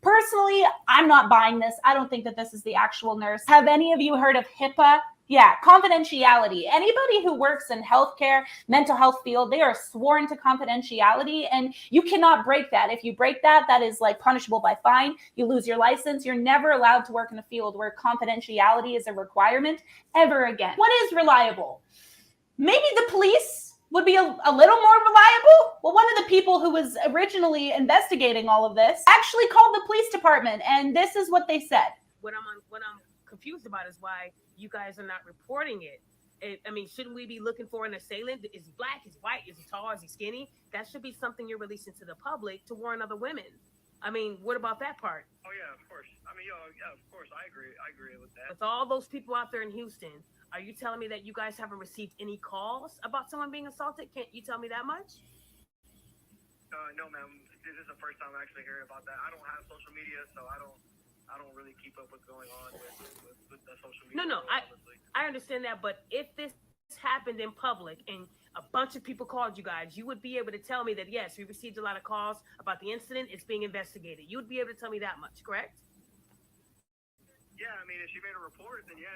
Personally, I'm not buying this. I don't think that this is the actual nurse. Have any of you heard of HIPAA? Yeah, confidentiality. Anybody who works in healthcare, mental health field, they are sworn to confidentiality, and you cannot break that. If you break that, that is like punishable by fine. You lose your license. You're never allowed to work in a field where confidentiality is a requirement ever again. What is reliable? Maybe the police would be a little more reliable. Well, one of the people who was originally investigating all of this actually called the police department, and this is what they said. What I'm confused about is why you guys are not reporting it. I mean, shouldn't we be looking for an assailant? Is he black? Is he white? Is he tall? Is he skinny? That should be something you're releasing to the public to warn other women. I mean, what about that part? Oh yeah, of course. I mean, yeah, of course. I agree with that. With all those people out there in Houston, are you telling me that you guys haven't received any calls about someone being assaulted? Can't you tell me that much? No, ma'am. This is the first time I'm actually hearing about that. I don't have social media, so I don't really keep up what's going on with the social media. No, I understand that, but if this happened in public and a bunch of people called you guys, you would be able to tell me that, yes, we received a lot of calls about the incident. It's being investigated. You would be able to tell me that much, correct? Yeah, I mean, if she made a report, then yeah,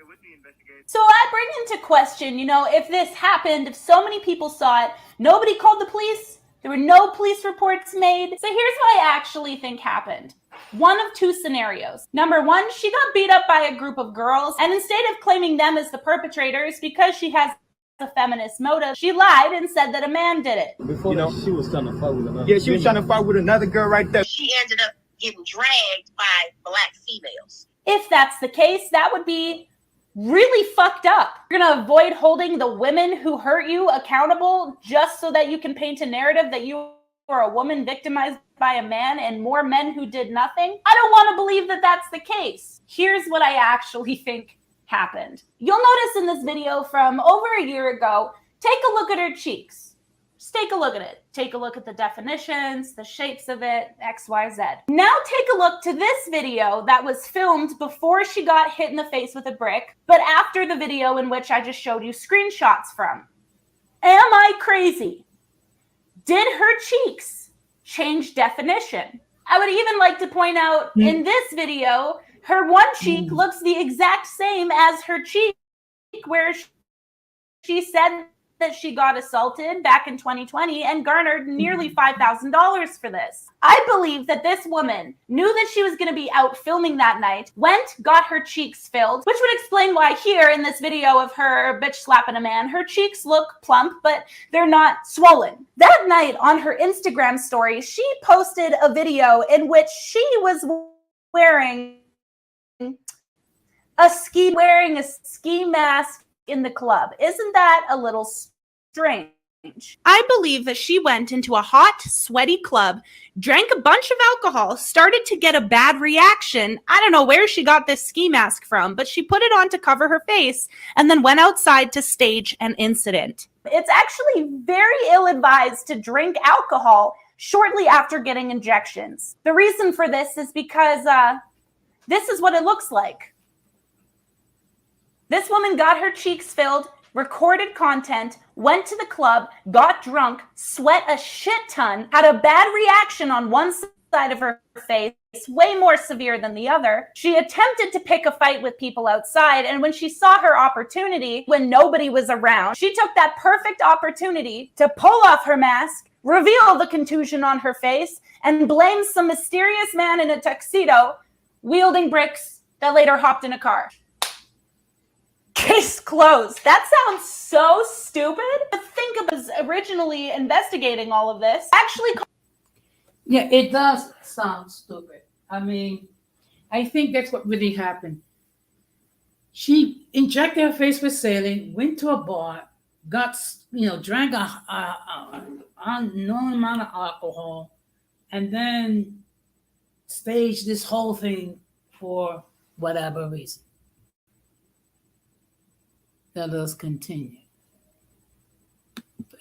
it would be investigated. So I bring into question, if this happened, if so many people saw it, nobody called the police, there were no police reports made. So here's what I actually think happened. One of two scenarios. Number one, she got beat up by a group of girls, and instead of claiming them as the perpetrators because she has a feminist motive, she lied and said that a man did it. Before she was trying to fight with another. Yeah, she was trying to fight with another girl right there. She ended up getting dragged by black females. If that's the case, that would be really fucked up. You're gonna avoid holding the women who hurt you accountable just so that you can paint a narrative that you are a woman victimized by a man and more men who did nothing. I don't want to believe that that's the case. Here's what I actually think happened. You'll notice in this video from over a year ago, take a look at her cheeks. Just take a look at it. Take a look at the definitions, the shapes of it, X, Y, Z. Now take a look to this video that was filmed before she got hit in the face with a brick, but after the video in which I just showed you screenshots from. Am I crazy? Did her cheeks change definition? I would even like to point out in this video, her one cheek looks the exact same as her cheek where she said that she got assaulted back in 2020 and garnered nearly $5,000 for this. I believe that this woman knew that she was going to be out filming that night, went, got her cheeks filled, which would explain why here in this video of her bitch slapping a man, her cheeks look plump, but they're not swollen. That night on her Instagram story, she posted a video in which she was wearing wearing a ski mask in the club. Isn't that a little strange? I believe that she went into a hot, sweaty club, drank a bunch of alcohol, started to get a bad reaction. I don't know where she got this ski mask from, but she put it on to cover her face and then went outside to stage an incident. It's actually very ill-advised to drink alcohol shortly after getting injections. The reason for this is because this is what it looks like. This woman got her cheeks filled, recorded content, went to the club, got drunk, sweat a shit ton, had a bad reaction on one side of her face, way more severe than the other. She attempted to pick a fight with people outside, and when she saw her opportunity, when nobody was around, she took that perfect opportunity to pull off her mask, reveal the contusion on her face, and blame some mysterious man in a tuxedo wielding bricks that later hopped in a car. Case closed. That sounds so stupid. But think of us originally investigating all of this. Actually, Yeah, it does sound stupid. I mean, I think that's what really happened. She injected her face with saline, went to a bar, got, drank a unknown amount of alcohol, and then staged this whole thing for whatever reason. Let us continue.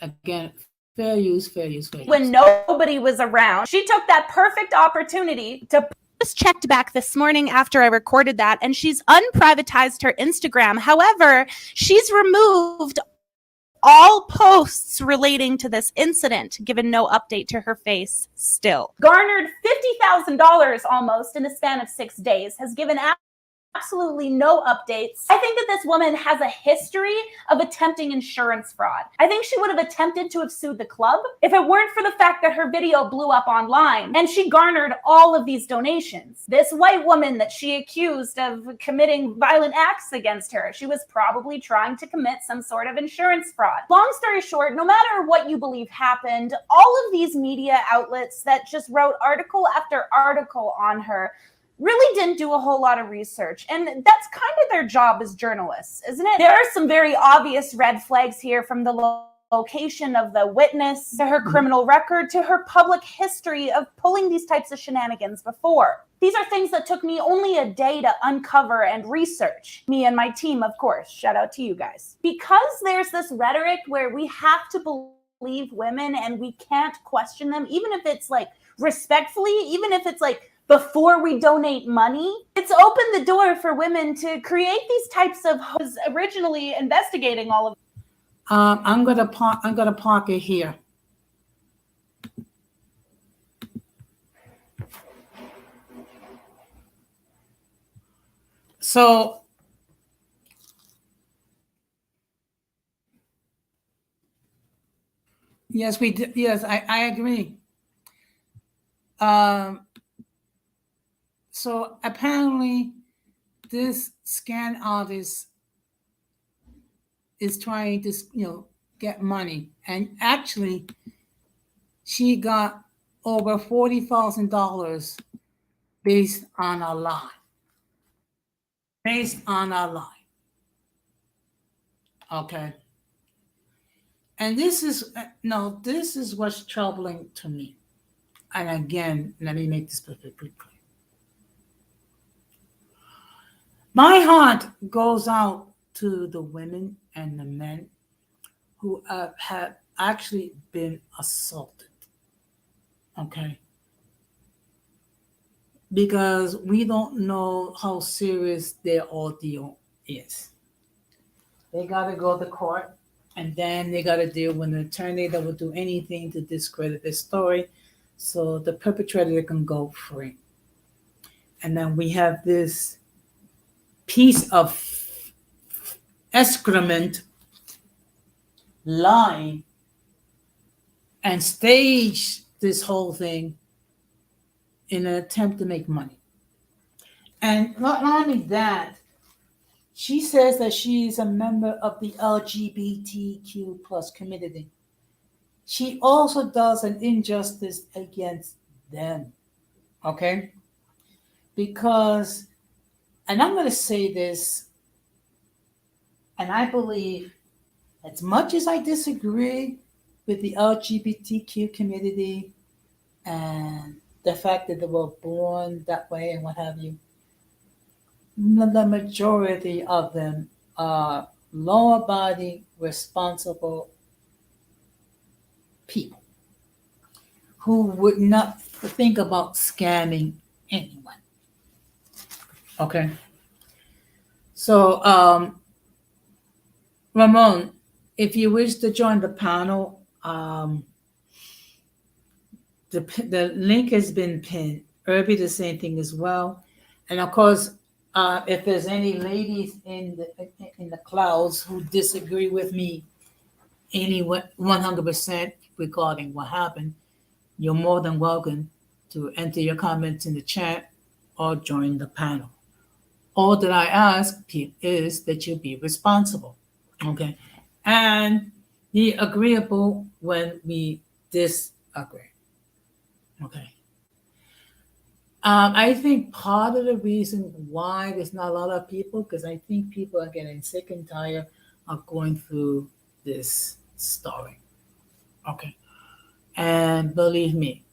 Again, fair use, fair use, fair use. When nobody was around, she took that perfect opportunity to just checked back this morning after I recorded that, and she's unprivatized her Instagram. However, she's removed all posts relating to this incident, given no update to her face still. Garnered $50,000 almost in the span of 6 days, has given absolutely no updates. I think that this woman has a history of attempting insurance fraud. I think she would have attempted to have sued the club if it weren't for the fact that her video blew up online and she garnered all of these donations. This white woman that she accused of committing violent acts against her, she was probably trying to commit some sort of insurance fraud. Long story short, no matter what you believe happened, all of these media outlets that just wrote article after article on her really didn't do a whole lot of research. And that's kind of their job as journalists, isn't it? There are some very obvious red flags here, from the location of the witness, to her criminal record, to her public history of pulling these types of shenanigans before. These are things that took me only a day to uncover and research. Me and my team, of course. Shout out to you guys. Because there's this rhetoric where we have to believe women and we can't question them, even if it's like respectfully, even if it's like before we donate money, it's opened the door for women to create these types of originally investigating all of. I'm gonna park it here. So yes, we did. Yes, I agree. So apparently this scan artist is trying to, get money. And actually she got over $40,000 based on a lie. Okay. And this is what's troubling to me. And again, let me make this perfectly clear. My heart goes out to the women and the men who have actually been assaulted. Okay? Because we don't know how serious their ordeal is. They got to go to court, and then they got to deal with an attorney that will do anything to discredit their story so the perpetrator can go free. And then we have this piece of excrement lie and stage this whole thing in an attempt to make money. And not only that, she says that she is a member of the LGBTQ plus community. She also does an injustice against them, okay? Because and I'm going to say this, and I believe, as much as I disagree with the LGBTQ community and the fact that they were born that way and what have you, the majority of them are law abiding, responsible people who would not think about scamming anyone. Okay. So, Ramon, if you wish to join the panel, the link has been pinned. Irby, the same thing as well. And of course, if there's any ladies in the clouds who disagree with me, any 100% regarding what happened, you're more than welcome to enter your comments in the chat or join the panel. All that I ask is that you be responsible, okay, and be agreeable when we disagree, okay. I think part of the reason why there's not a lot of people, because I think people are getting sick and tired of going through this story, okay. And believe me,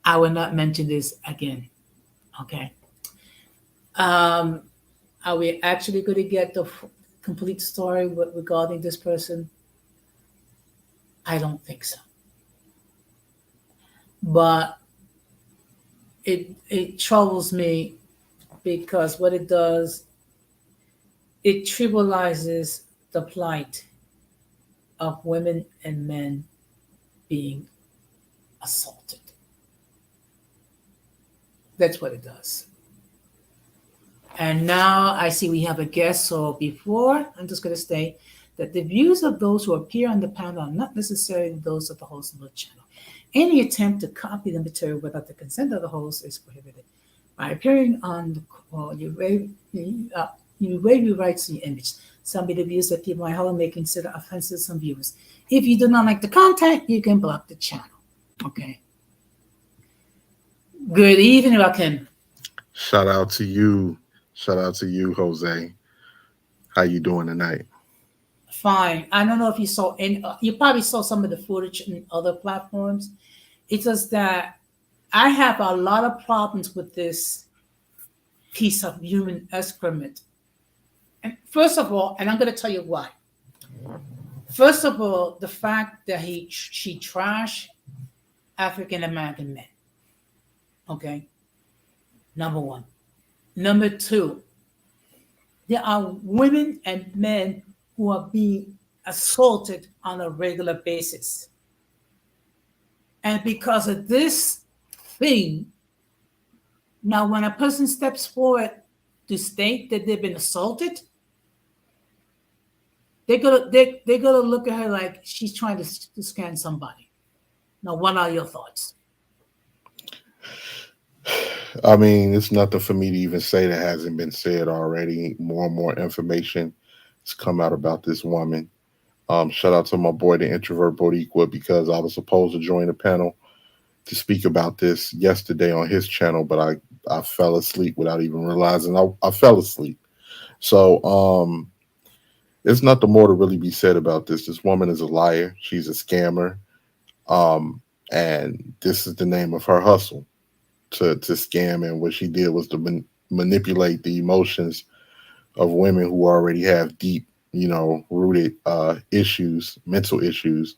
I will not mention this again, okay. Um, are we actually going to get the complete story regarding this person? I don't think so. But it troubles me because what it does, it trivializes the plight of women and men being assaulted. That's what it does. And now I see we have a guest. So before, I'm just going to state that the views of those who appear on the panel are not necessarily those of the host of the channel. Any attempt to copy the material without the consent of the host is prohibited. By appearing on the call, you waive your rights to your image. Some of the views that people might hold may consider offensive to some viewers. If you do not like the content, you can block the channel. Okay. Good evening, Rakim. Shout out to you. Shout out to you, Jose. How you doing tonight? Fine. I don't know if you saw any. You probably saw some of the footage in other platforms. It's just that I have a lot of problems with this piece of human excrement. And first of all, and I'm going to tell you why. First of all, the fact that she trashed African American men. Okay. Number one. Number two, there are women and men who are being assaulted on a regular basis. And because of this thing, now when a person steps forward to state that they've been assaulted, they're gonna look at her like she's trying to scan somebody. Now, what are your thoughts? I mean, it's nothing for me to even say that hasn't been said already. More and more information has come out about this woman. Shout out to my boy, the introvert Boricua, because I was supposed to join the panel to speak about this yesterday on his channel, but I fell asleep without even realizing I fell asleep. So there's nothing more to really be said about this. This woman is a liar. She's a scammer. And this is the name of her hustle to scam. And what she did was to manipulate the emotions of women who already have deep, rooted issues, mental issues.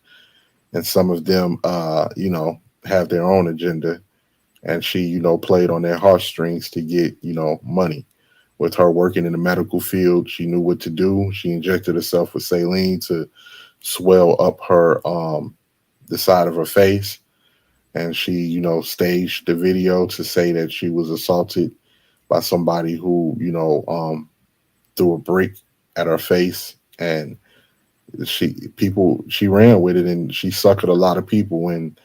And some of them, have their own agenda. And she, played on their heartstrings to get, money. With her working in the medical field, she knew what to do. She injected herself with saline to swell up her the side of her face, and she, staged the video to say that she was assaulted by somebody who, threw a brick at her face, and she ran with it, and she suckered a lot of people, and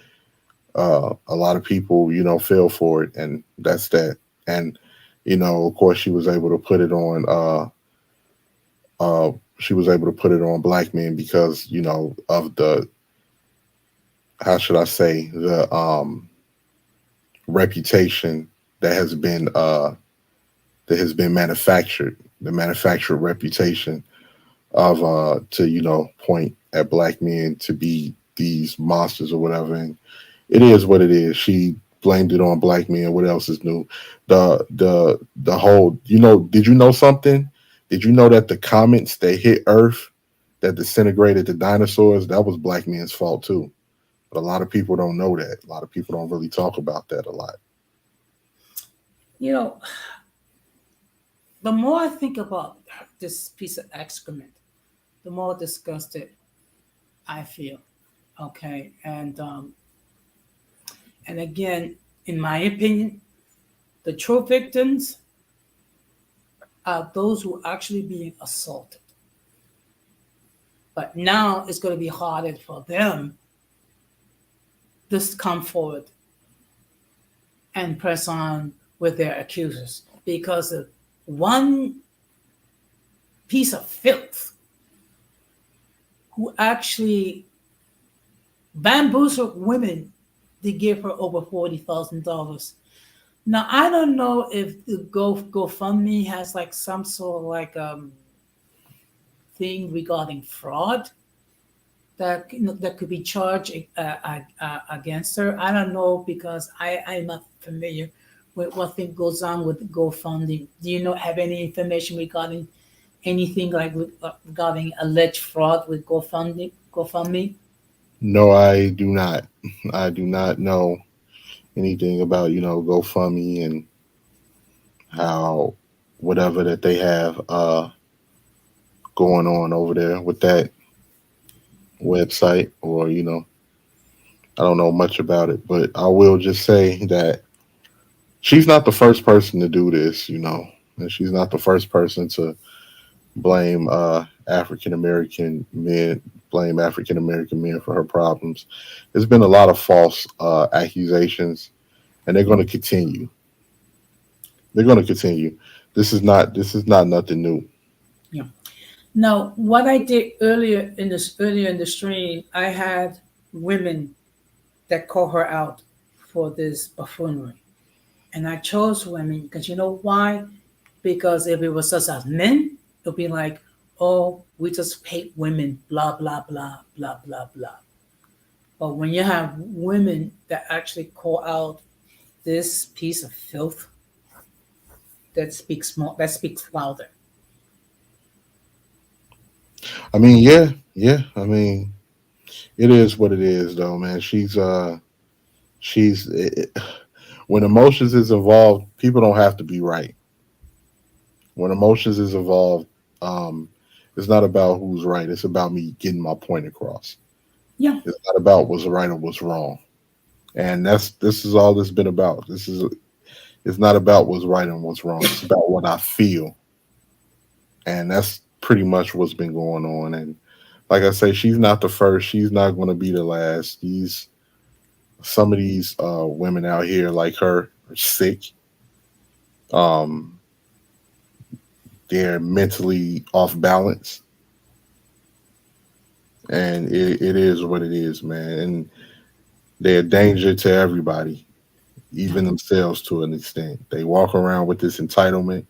a lot of people, fell for it, and that's that. And of course, she was able to put it on. She was able to put it on black men because of the, how should I say, the reputation that has been manufactured, the manufactured reputation of to point at black men to be these monsters or whatever. And it is what it is. She blamed it on black men. What else is new? The whole, did you know something? Did you know that the comets that hit Earth that disintegrated the dinosaurs, that was black men's fault too? But a lot of people don't know that. A lot of people don't really talk about that a lot. You know, the more I think about this piece of excrement, the more disgusted I feel. Okay, and again, in my opinion, the true victims are those who are actually being assaulted. But now it's going to be harder for them to come forward and press on with their accusers because of one piece of filth who actually bamboozled women to give her over $40,000. Now I don't know if the GoFundMe has like some sort of like thing regarding fraud that that could be charged against her. I don't know because I'm not familiar with what thing goes on with GoFundMe. Do you know have any information regarding anything like regarding alleged fraud with GoFundMe? GoFundMe? No, I do not. I do not know anything about GoFundMe and how whatever that they have going on over there with that website, or I don't know much about it. But I will just say that she's not the first person to do this, and she's not the first person to blame African American men, blame African American men for her problems. There's been a lot of false accusations, and they're going to continue. They're going to continue. This is not nothing new. Yeah. Now, what I did earlier in the stream, I had women that call her out for this buffoonery. And I chose women because you know why? Because if it was us as men, it would be like, oh, we just hate women, blah, blah, blah, blah, blah, blah. But when you have women that actually call out this piece of filth, that speaks louder. I mean, yeah, yeah. I mean, it is what it is, though, man. She's when emotions is involved, people don't have to be right. When emotions is involved, um, it's not about who's right. It's about me getting my point across. Yeah. It's not about what's right or what's wrong. And this is all it's been about. It's not about what's right and what's wrong. It's about what I feel, and that's pretty much what's been going on. And like I say, she's not the first. She's not going to be the last. These Some of these women out here like her are sick. Um, they're mentally off balance, and it is what it is, man. And they're a danger to everybody, even themselves to an extent. They walk around with this entitlement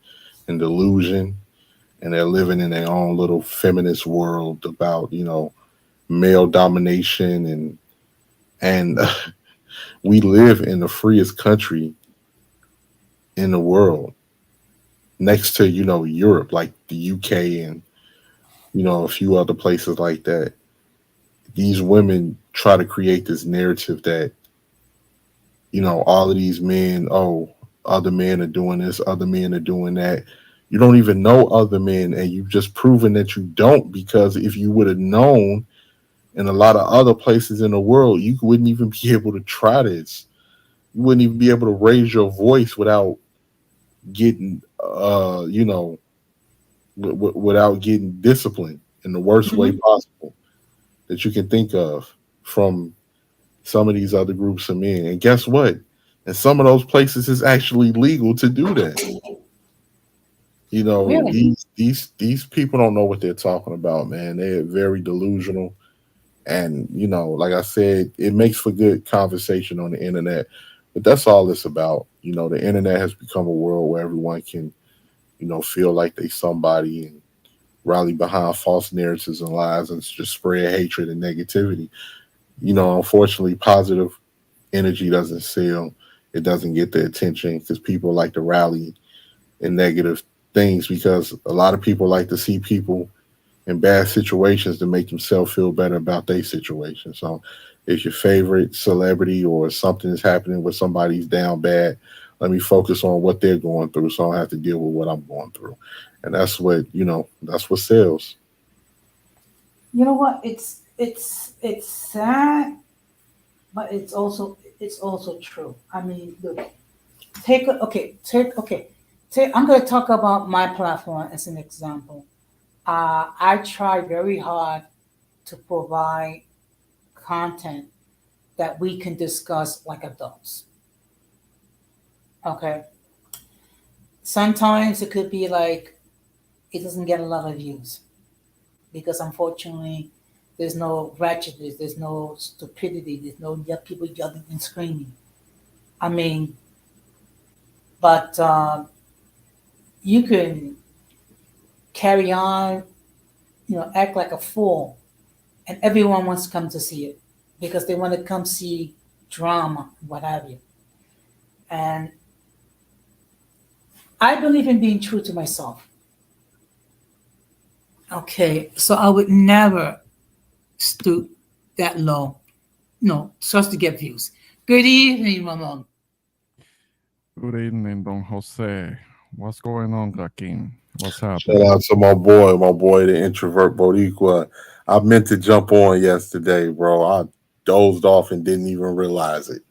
and delusion, and they're living in their own little feminist world about male domination, and we live in the freest country in the world, next to Europe, like the UK and a few other places like that. These women try to create this narrative that all of these men, oh, other men are doing this, other men are doing that. You don't even know other men, and you've just proven that you don't, because if you would have known in a lot of other places in the world, you wouldn't even be able to try this. You wouldn't even be able to raise your voice without getting without getting disciplined in the worst way possible that you can think of from some of these other groups of men. And guess what? In some of those places, it's actually legal to do that. Really? These people don't know what they're talking about, man. They're very delusional, and like I said, it makes for good conversation on the internet. But that's all it's about. The internet has become a world where everyone can, feel like they somebody and rally behind false narratives and lies and just spread hatred and negativity. Unfortunately, positive energy doesn't sell. It doesn't get the attention because people like to rally in negative things because a lot of people like to see people in bad situations to make themselves feel better about their situation. So if your favorite celebrity or something is happening where somebody's down bad, let me focus on what they're going through so I don't have to deal with what I'm going through. And that's what sells. You know what? It's sad, but it's also true. I mean, look, I'm going to talk about my platform as an example. I try very hard to provide content that we can discuss like adults. Okay. Sometimes it could be like it doesn't get a lot of views because unfortunately there's no ratchetness, there's no stupidity, there's no people yelling and screaming. I mean, but you can carry on, act like a fool, and everyone wants to come to see it because they want to come see drama, what have you. And I believe in being true to myself. Okay, so I would never stoop that low, no, just to get views. Good evening, Ramon. Good evening, Don Jose. What's going on, Joaquin? What's Shout happening? out to my boy, the introvert Boricua. I meant to jump on yesterday, bro. I dozed off and didn't even realize it.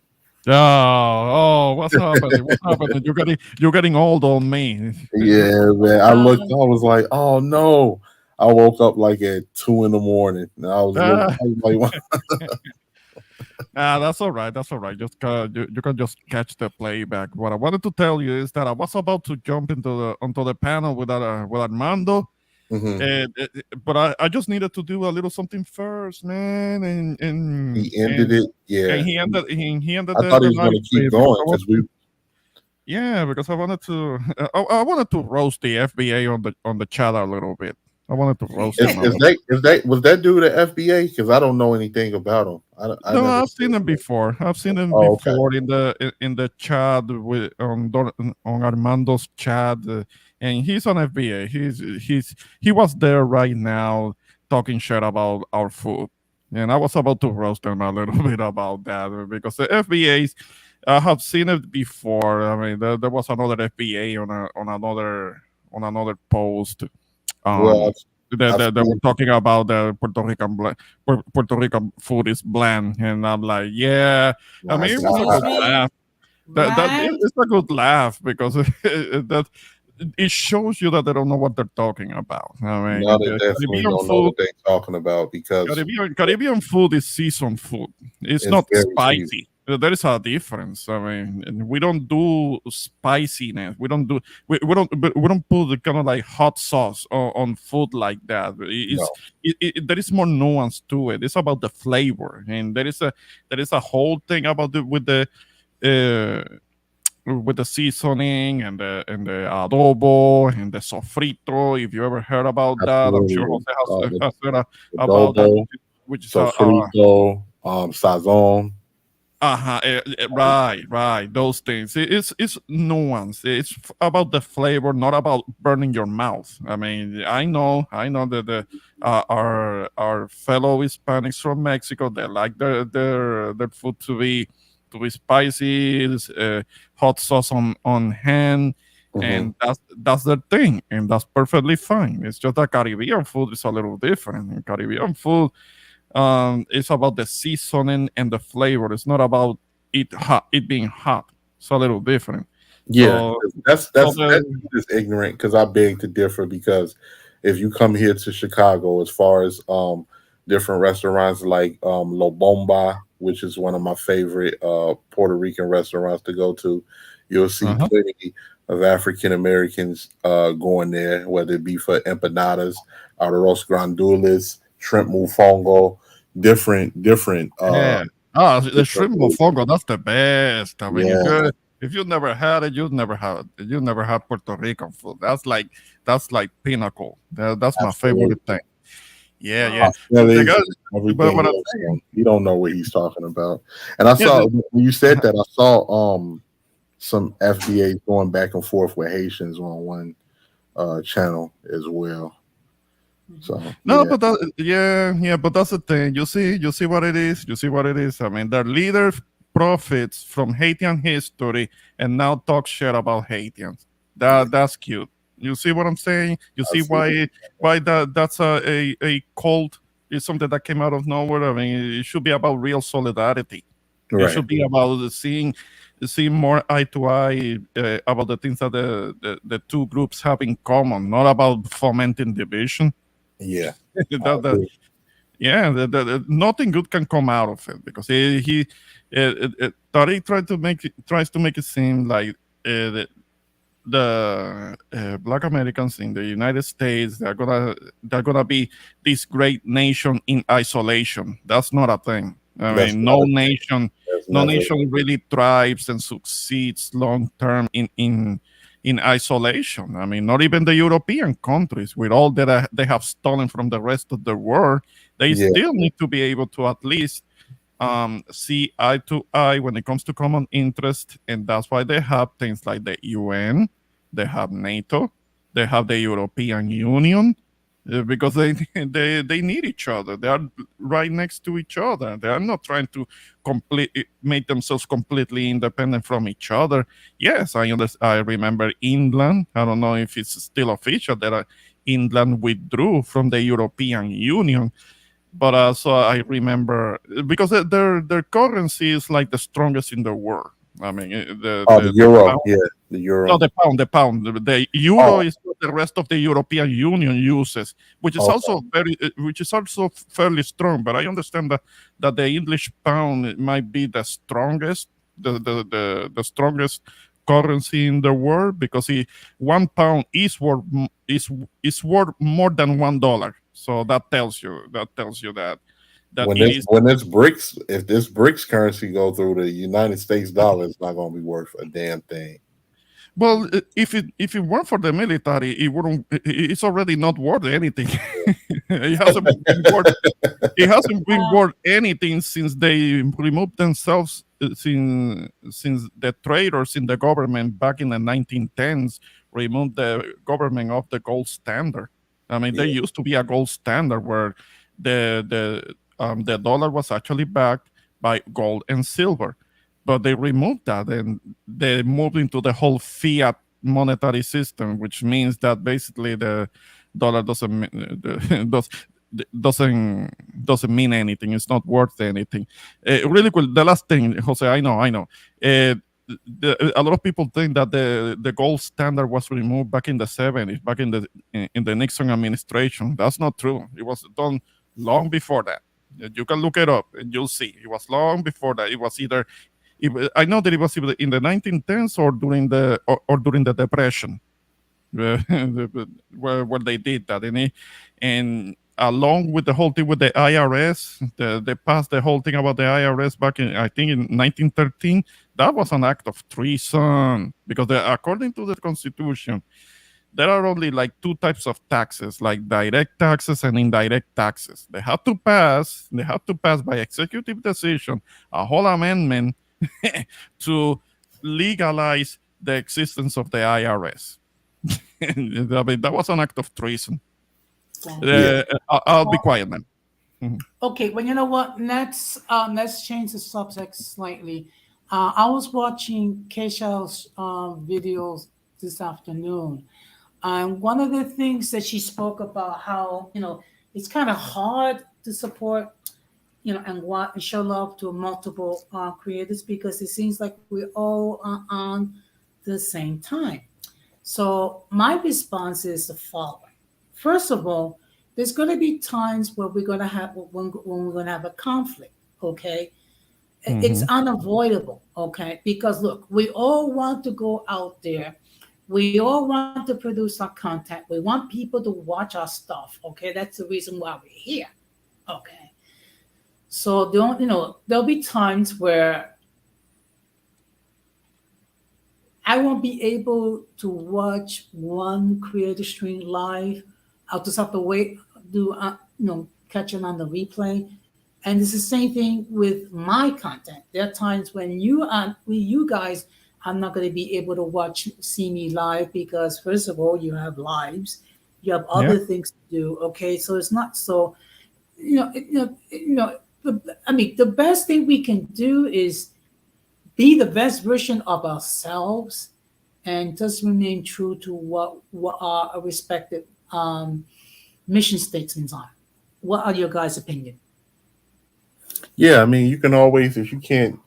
What's happening? What's happening? You're getting old on me. Yeah, man. I looked, I was like, oh no. I woke up like at 2 in the morning. And I was looking, Ah, I was like, that's all right. That's all right. You can just catch the playback. What I wanted to tell you is that I was about to jump onto the panel with Armando, mhm. but I just needed to do a little something first, man, He ended it. and Yeah. he ended I thought he the was live gonna keep stream because going because we because I wanted to I wanted to roast the FBA on the chat a little bit. I wanted to roast them a is little. they is they was that dude at FBA? Because I don't know anything about him. I No, never I've seen seen them him. before. I've seen them Oh, okay. before in the chat with on Armando's chat, and he's on FBA. He was there right now talking shit about our food, and I was about to roast them a little bit about that because the FBA's I have seen it before. I mean, there was another FBA on another post Well, um I've that were seen talking about the Puerto Rican food is bland, and I'm like, yeah. I my mean, it was a Excuse good God. me, laugh. right? It's a good laugh because that it shows you that they don't know what they're talking about. I No, mean, they the definitely don't know what they're talking about because Caribbean food is seasoned food. It's it's not very seasoned. spicy. There is a difference. I mean, and we don't do spiciness. We don't put the kind of like hot sauce on food like that. No. There is more nuance to it. It's about the flavor, and there is a whole thing about the uh, with the seasoning and the adobo and the sofrito. If you ever heard about that, I'm sure Absolutely. Jose has heard about that, Adobo, which is sofrito, sazon. uh-huh, right. Those things. It's nuance. It's about the flavor, not about burning your mouth. I mean, I know that our fellow Hispanics from Mexico, they like their food to be spicy, hot sauce on hand, Hmm. and that's their thing, and that's perfectly fine. It's just that Caribbean food is a little different. In Caribbean food, it's about the seasoning and the flavor. It's not about it being hot. It's a little different. Yeah, So so that the is ignorant because I beg to differ because if you come here to Chicago, as far as different restaurants like La Bomba, which is one of my favorite Puerto Rican restaurants to go to, you'll see uh-huh. plenty of African Americans going there, whether it be for empanadas, arroz grandules, shrimp mofongo, different Yeah. Oh, the shrimp mofongo, that's the best. I mean, Yeah. if you never had it, you never had Puerto Rican food. That's like pinnacle. That's my Absolutely. favorite thing. Yeah, I yeah. smell The his guy, but everything what I'm else. saying, You don't know what he's talking about. And I yeah, saw when you said that, I saw some FBA going back and forth with Haitians on one channel as well. So no, yeah, but yeah, but that's the thing. You see what it is. You see what it is. I mean, their leader profits from Haitian history and now talk shit about Haitians. That's cute. You see what I'm saying? You see why that's a cult is something that came out of nowhere. I mean, it should be about real solidarity. It right. should be about seeing more eye to eye about the things that the two groups have in common, not about fomenting division. Yeah, I that, that agree. yeah, nothing good can come out of it because Tariq tries to make it seem like the black Americans in the United States they're gonna be this great nation in isolation. That's not a thing. I That's mean, not a thing. That's no never. nation really thrives and succeeds long term in isolation. I mean, not even the European countries, with all that they have stolen from the rest of the world, they Yeah, still need to be able to at least see eye to eye when it comes to common interest, and that's why they have things like the UN, they have NATO, they have the European Union, because they need each other. They are right next to each other. They are not trying to make themselves completely independent from each other. Yes, I remember England. I don't know if it's still official that England withdrew from the European Union, but also I remember because their currency is like the strongest in the world. I mean, oh, the the euro. pound, Yeah, the no, euro. the pound. The euro Oh, is what the rest of the European Union uses, okay. which is also fairly strong. But I understand that the English pound might be the strongest, the strongest currency in the world because 1 pound is worth more than $1. So that tells you that When it this is. when this BRICS, if this BRICS currency go through, the United States dollar, it's not going to be worth a damn thing. Well, if it weren't for the military, it wouldn't. It's already not worth anything. it hasn't been worth. It hasn't been worth anything since they removed themselves since the traitors in the government back in the 1910s removed the government of the gold standard. I mean, there Yeah, used to be a gold standard where the dollar was actually backed by gold and silver, but they removed that and they moved into the whole fiat monetary system, which means that basically the dollar doesn't mean anything. It's not worth anything. Really quick, the last thing, Jose, I know. A lot of people think that the gold standard was removed back in the 70s, back in the Nixon administration. That's not true. It was done long before that. You can look it up and you'll see. It was long before that. It was either I know that it was either in the 1910s or during the Depression, where they did that, and along with the whole thing with the IRS, they passed the whole thing about the IRS back in I think in 1913. That was an act of treason because according to the Constitution, there are only like two types of taxes, like direct taxes and indirect taxes. They have to pass by executive decision a whole amendment to legalize the existence of the IRS. I mean, that was an act of treason. yeah. I'll be quiet now. Mhm. Okay, well, you know what? Let's change the subject slightly. I was watching Keisha's videos this afternoon, and one of the things that she spoke about how it's kind of hard to support and want and show love to multiple creators because it seems like we all are on the same time. So my response is the following. First of all, there's going to be times where we're going to have when we're going to have a conflict. Okay, it's Mhm. unavoidable. Okay, because look, we all want to go out there. We all want to produce our content. We want people to watch our stuff. Okay, that's the reason why we're here. Okay, So don't there'll be times where I won't be able to watch one creator stream live. I'll just have to wait, do catch it on the replay. And it's the same thing with my content. There are times when you guys, I'm not going to be able to see me live because first of all, you have lives, you have Yeah. other things to do. Okay, so it's not so I mean, the best thing we can do is be the best version of ourselves and just remain true to what our respective mission statements are. What are your guys' opinion? Yeah, I mean, you can always, if you can't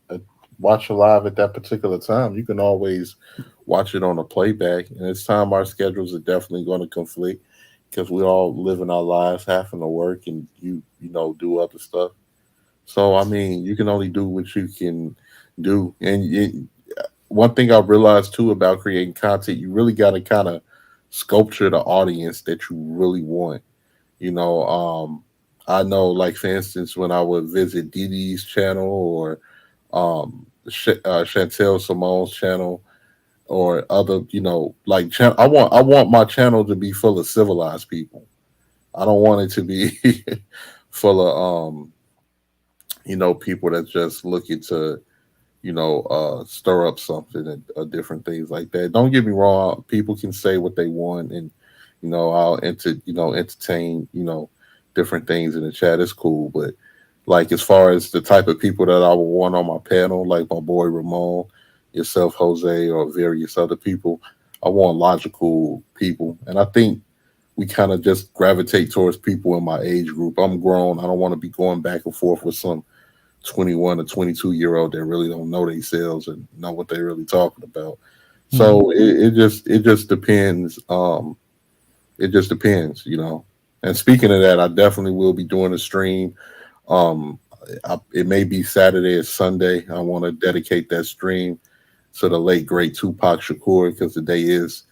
watch it live at that particular time, you can always watch it on a playback. And it's time our schedules are definitely going to conflict because we all living our lives, having to work, and do other stuff. So I mean, you can only do what you can do. And one thing I've realized too about creating content, you really got to kind of sculpture the audience that you really want. You know, I know, like for instance, when I would visit Dee Dee's channel or Chantel Simone's channel or other, like I want my channel to be full of civilized people. I don't want it to be full of people that's just looking to stir up something and different things like that. Don't get me wrong; people can say what they want, and I'll entertain different things in the chat. It's cool, but like as far as the type of people that I would want on my panel, like my boy Ramon, yourself, Jose, or various other people, I want logical people, and I think we kind of just gravitate towards people in my age group. I'm grown. I don't want to be going back and forth with some 21 or 22-year-old that really don't know themselves and know what they're really talking about. So it just depends. It just depends. And speaking of that, I definitely will be doing a stream. Um, it may be Saturday or Sunday. I want to dedicate that stream to the late great Tupac Shakur because the day is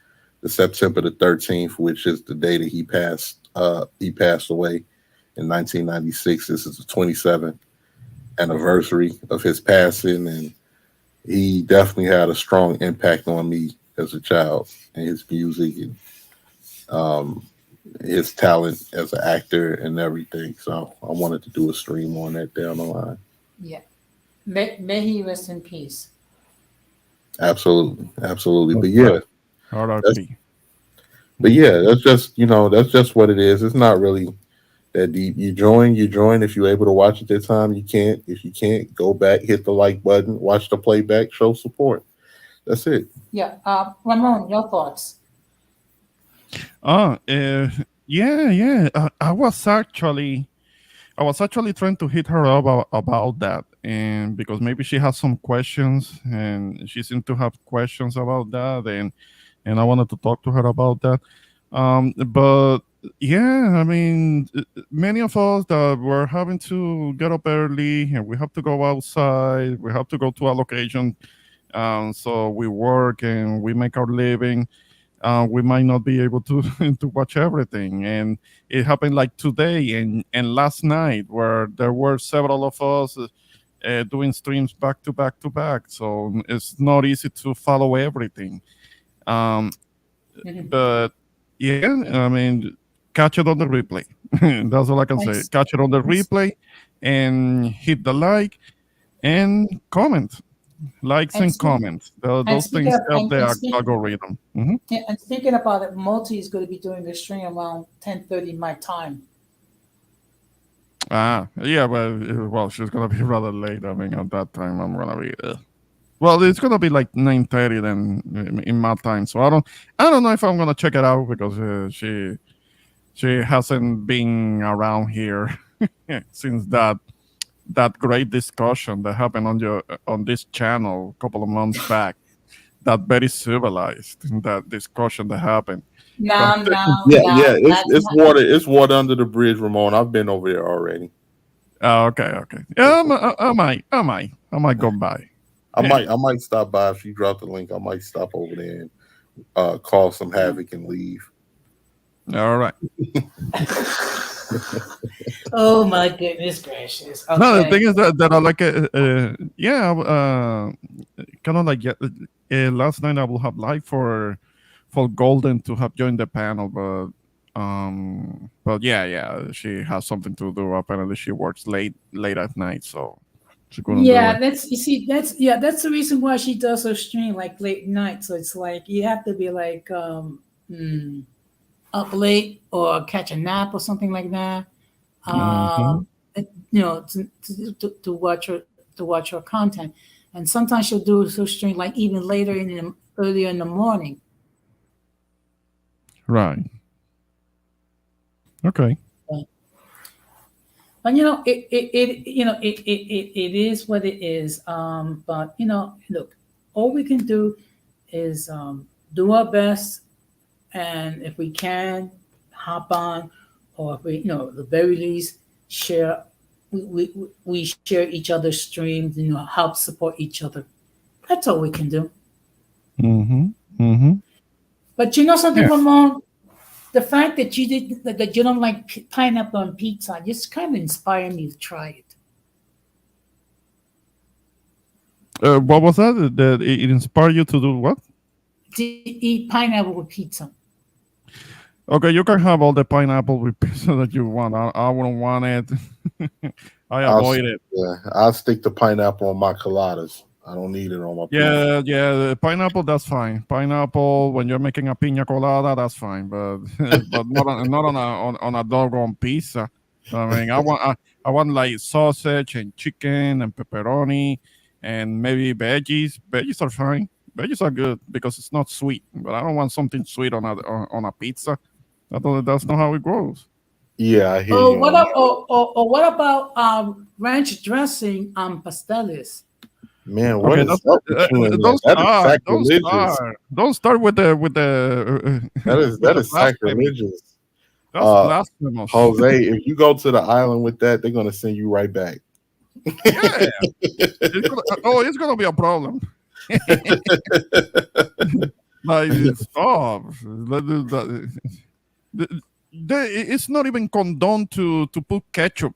the September the 13th, which is the day that he passed. He passed away in 1996. This is the 27th anniversary of his passing, and he definitely had a strong impact on me as a child and his music and um, his talent as an actor and everything. So I wanted to do a stream on that down the line. Yeah. May he rest in peace. Absolutely, absolutely. But Okay. yeah, that's, R.I.P. but yeah, that's just what it is. It's not really that deep. You join if you're able to watch at that time. You can't. If you can't, go back, hit the like button, watch the playback, show support. That's it. Yeah. Ramon, your thoughts? Oh, yeah. I was actually trying to hit her up about that, and because maybe she has some questions, and she seemed to have questions about that, and I wanted to talk to her about that. But yeah, I mean, many of us that were having to get up early, and we have to go outside, we have to go to a location, so we work and we make our living. We might not be able to to watch everything, and it happened like today and last night, where there were several of us doing streams back to back to back. So it's not easy to follow everything. Um, but yeah, I mean, catch it on the replay. That's all I can say. Thanks. Catch it on the Thanks. replay and hit the like and comment. Likes And and speak, comments. and Those speaking things of help the and speak, algorithm. yeah, and speaking about it, Multi is going to be doing a stream around 10:30 my time. Yeah, but well, she's gonna be rather late. I mean, at that time, I'm gonna be. Well, it's gonna be like 9:30 then in my time. So I don't know if I'm gonna check it out because she hasn't been around here since that great discussion that happened on this channel a couple of months back. That very civilized that discussion that happened. No, But no, Yeah, no, yeah. It's that's it's not. water. It's water under the bridge, Ramon. I've been over there already. okay. Yeah, I might go by. I Yeah. might I might stop by if you drop the link. I might stop over there and cause some havoc and leave. All right. Oh my goodness gracious. No, the Okay. thing is that I like yeah, kind of like last night I will have liked for Golden to have joined the panel, but yeah, she has something to do. Apparently, she works late at night, so she couldn't do Yeah, it. that's you see, that's the reason why she does her stream like late night. So it's like you have to be like hmm, up late or catch a nap or something like that. Hmm. To watch her content. And sometimes she'll do her stream like even later earlier in the morning. Right. Okay. But it is what it is. But look, all we can do is do our best, and if we can, hop on, or if we, the very least, share. We share each other's streams, help support each other. That's all we can do. Mm-hmm. Mm-hmm. But you know something, Yeah. Ramon? The fact that you don't like pineapple on pizza just kind of inspired me to try it. What was that? That it inspired you to do what? To eat pineapple with pizza. Okay, you can have all the pineapple with pizza that you want. I wouldn't want it. I avoid it. I'll stick the pineapple on my coladas. I don't need it on my pizza. Yeah. The pineapple, that's fine. Pineapple when you're making a piña colada, that's fine. But but not on a doggone pizza. I mean, I want like sausage and chicken and pepperoni and maybe veggies. Veggies are fine. Veggies are good because it's not sweet. But I don't want something sweet on a pizza. That's not how it goes. Yeah, I hear Or you what on up, that. or what about ranch dressing on pasteles? Man, what Okay, is up with you and that? That is sacrilegious. don't start with the with That the is blasphemy. sacrilegious. That's Uh, blasphemous. Jose, if you go to the island with that, they're gonna send you right back. Yeah, it's gonna be a problem. Like stop. It's not even condoned to put ketchup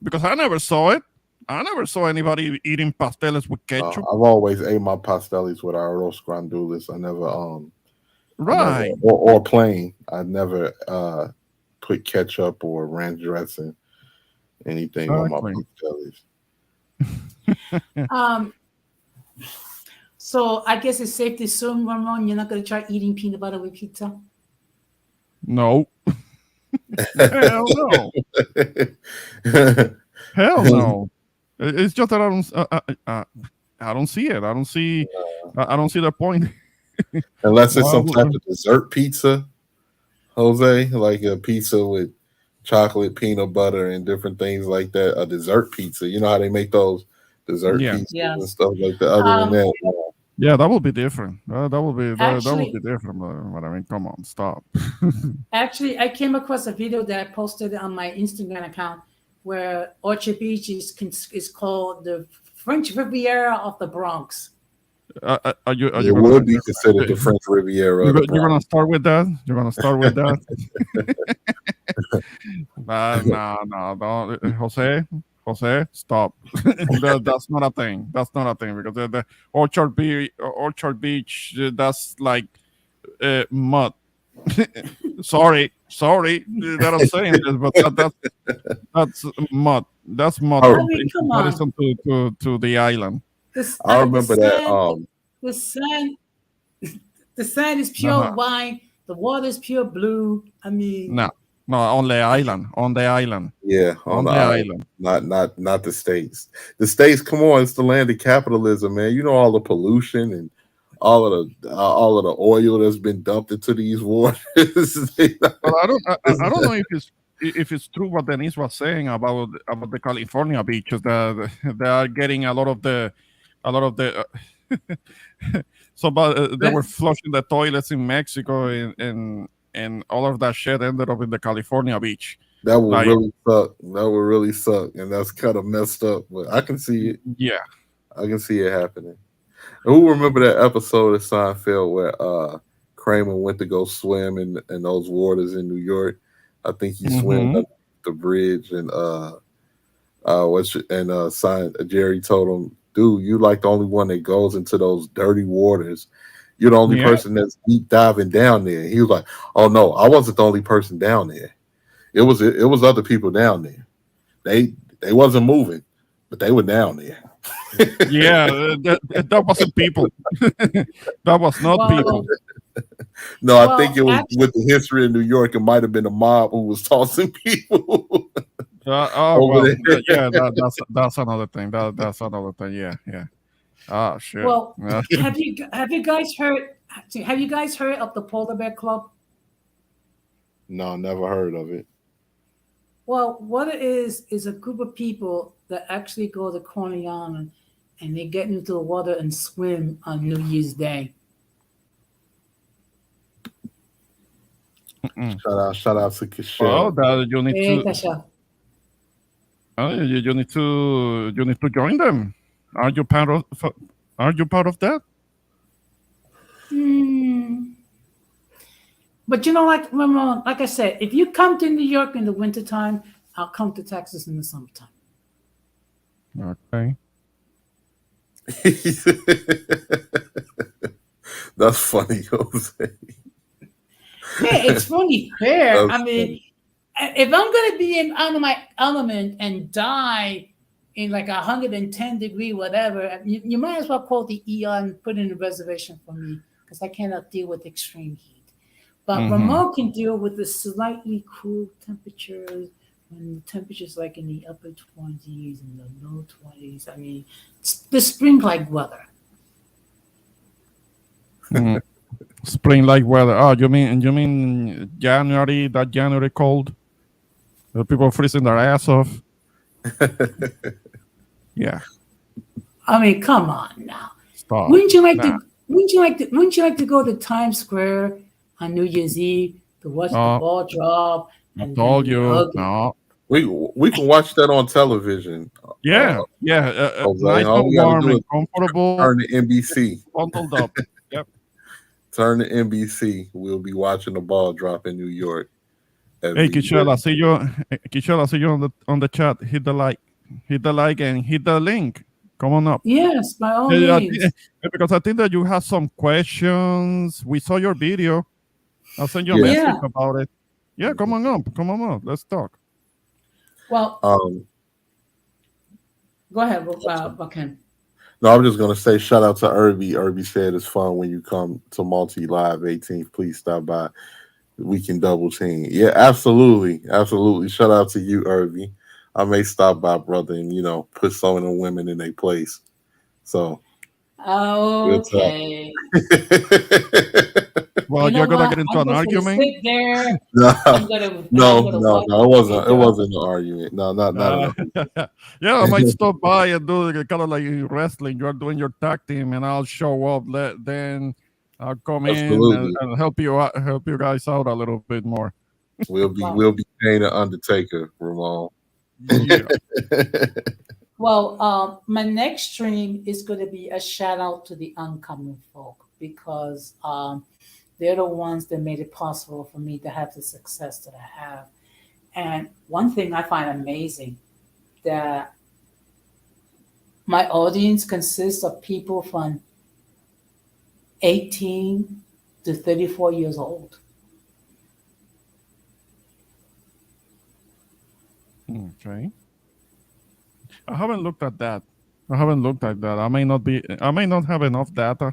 because I never saw it. I never saw anybody eating pasteles with ketchup. I've always ate my pastelis with arroz grandules. I never, Right. or plain. I never put ketchup or ranch dressing anything on my Exactly. pastelis. Um, so I guess it's safe to assume, Ramon, you're not going to try eating peanut butter with pizza. No. Hell no. Hell no. It's just that I don't see it. I don't see the point. Unless it's Why some type would- of dessert pizza, Jose, like a pizza with chocolate, peanut butter, and different things like that. A dessert pizza. You know how they make those dessert Yeah. pizzas and Yes. stuff like that. Other than that, Yeah, that would be different. That would be Actually, different. But I mean, come on, stop. actually, I came across a video that I posted on my Instagram account where Orchard Beach is called the French Riviera of the Bronx. Are you it gonna would be considered the French Riviera. Of the you're gonna Bronx. start with that? You're gonna start with that? No, don't, Jose, stop. That's not a thing. That's not a thing because the Orchard Beach, that's like mud. sorry that I'm saying this, but that's mud. That's mud I mean, in come on. comparison to the island. I The remember that. sand, the sand, the sand is pure Uh-huh. white. The water is pure blue. I mean, No, on the island. On the island. Yeah, on On the the island, island. not the states. The states, come on, it's the land of capitalism, man. You know all the pollution and all of the oil that's been dumped into these waters. But I don't know if it's true what Denise was saying about the California beaches that they are getting a lot of the so but they were flushing the toilets in Mexico and all of that shit ended up in the California beach. That would Like, really suck. That would really suck, and that's kind of messed up. But I can see it. yeah. I can see it happening. And who remember that episode of Seinfeld where Kramer went to go swim in those waters in New York? I think he swam Mhm. the bridge, and Jerry told him, "Dude, you like the only one that goes into those dirty waters. You're the only Yeah. person that's deep diving down there." He was like, "Oh no, I wasn't the only person down there. It was other people down there. They wasn't moving, but they were down there." Yeah, that wasn't people. That was not people. Well, No, I think well, it was actually, with the history in New York. It might have been a mob who was tossing people Oh over well, there. yeah. That's another thing. That's another thing. Yeah, yeah. Ah, shit. well, have you guys heard of the Polar Bear Club? No, never heard of it. Well, what it is a group of people that actually go to Coney Island and they get into the water and swim on New Year's Day. Mm-mm. Shout out to Well, Kishel. that you need Hey, to. Tasha. You need to join them. Are you part of? Are you part of that? Hmm. But like Ramon, like I said, if you come to New York in the wintertime, I'll come to Texas in the summertime. Okay. That's funny, Jose. Hey, it's funny fair. That's I mean, funny. if I'm gonna be out of my element and die in like 110-degree whatever, you might as well call the ER and put in a reservation for me because I cannot deal with extreme heat. But Mm-hmm. Ramon can deal with the slightly cool temperatures when the temperature's like in the upper 20s and the low 20s. I mean, it's the spring-like weather. Mm. Spring like weather. Oh, you mean January? That January cold? The people freezing their ass off. Yeah. I mean, come on now. Stop. Wouldn't you like Nah. to? Wouldn't you like to go to Times Square on New Year's Eve to watch the Oh, ball drop I and told then you. hug? No. We can watch that on television. Yeah. Yeah. Jose, Nice all and we got to warm do and is comfortable. turn to NBC. Bundled up. Yep. Turn to NBC. We'll be watching the ball drop in New York Hey, every Kishel, year. I see you. Kishel, I see you on the chat. Hit the like, and hit the link. Come on up. Yes, by all Yeah, means. because I think that you have some questions. We saw your video. I'll send you a Yeah. message Yeah. about it. Yeah, come on up. Come on up. Let's talk. Well, Um, go ahead, Ken. no, I'm just gonna say shout out to Irby. Irby said it's fun when you come to Multi Live 18th. Please stop by. We can double team. Yeah, absolutely, absolutely. Shout out to you, Irby. I may stop by, brother, and put some of the women in their place. So we'll talk. Okay. Well, You know you're gonna what? get into I'm an just gonna argument. sit there. No, I'm no, gonna no, watch no. It the wasn't. It video. wasn't an argument. No, not enough. Yeah, I might stop by and do kind of like wrestling. You're doing your tag team, and I'll show up. Then I'll come in Absolutely. and help you out, help you guys out a little bit more. Wow. We'll be paying the Undertaker, Ramon. Yeah. Well, my next stream is going to be a shout out to the uncommon folk because they're the ones that made it possible for me to have the success that I have. And one thing I find amazing that my audience consists of people from 18 to 34 years old. Okay. I haven't looked at that. I may not have enough data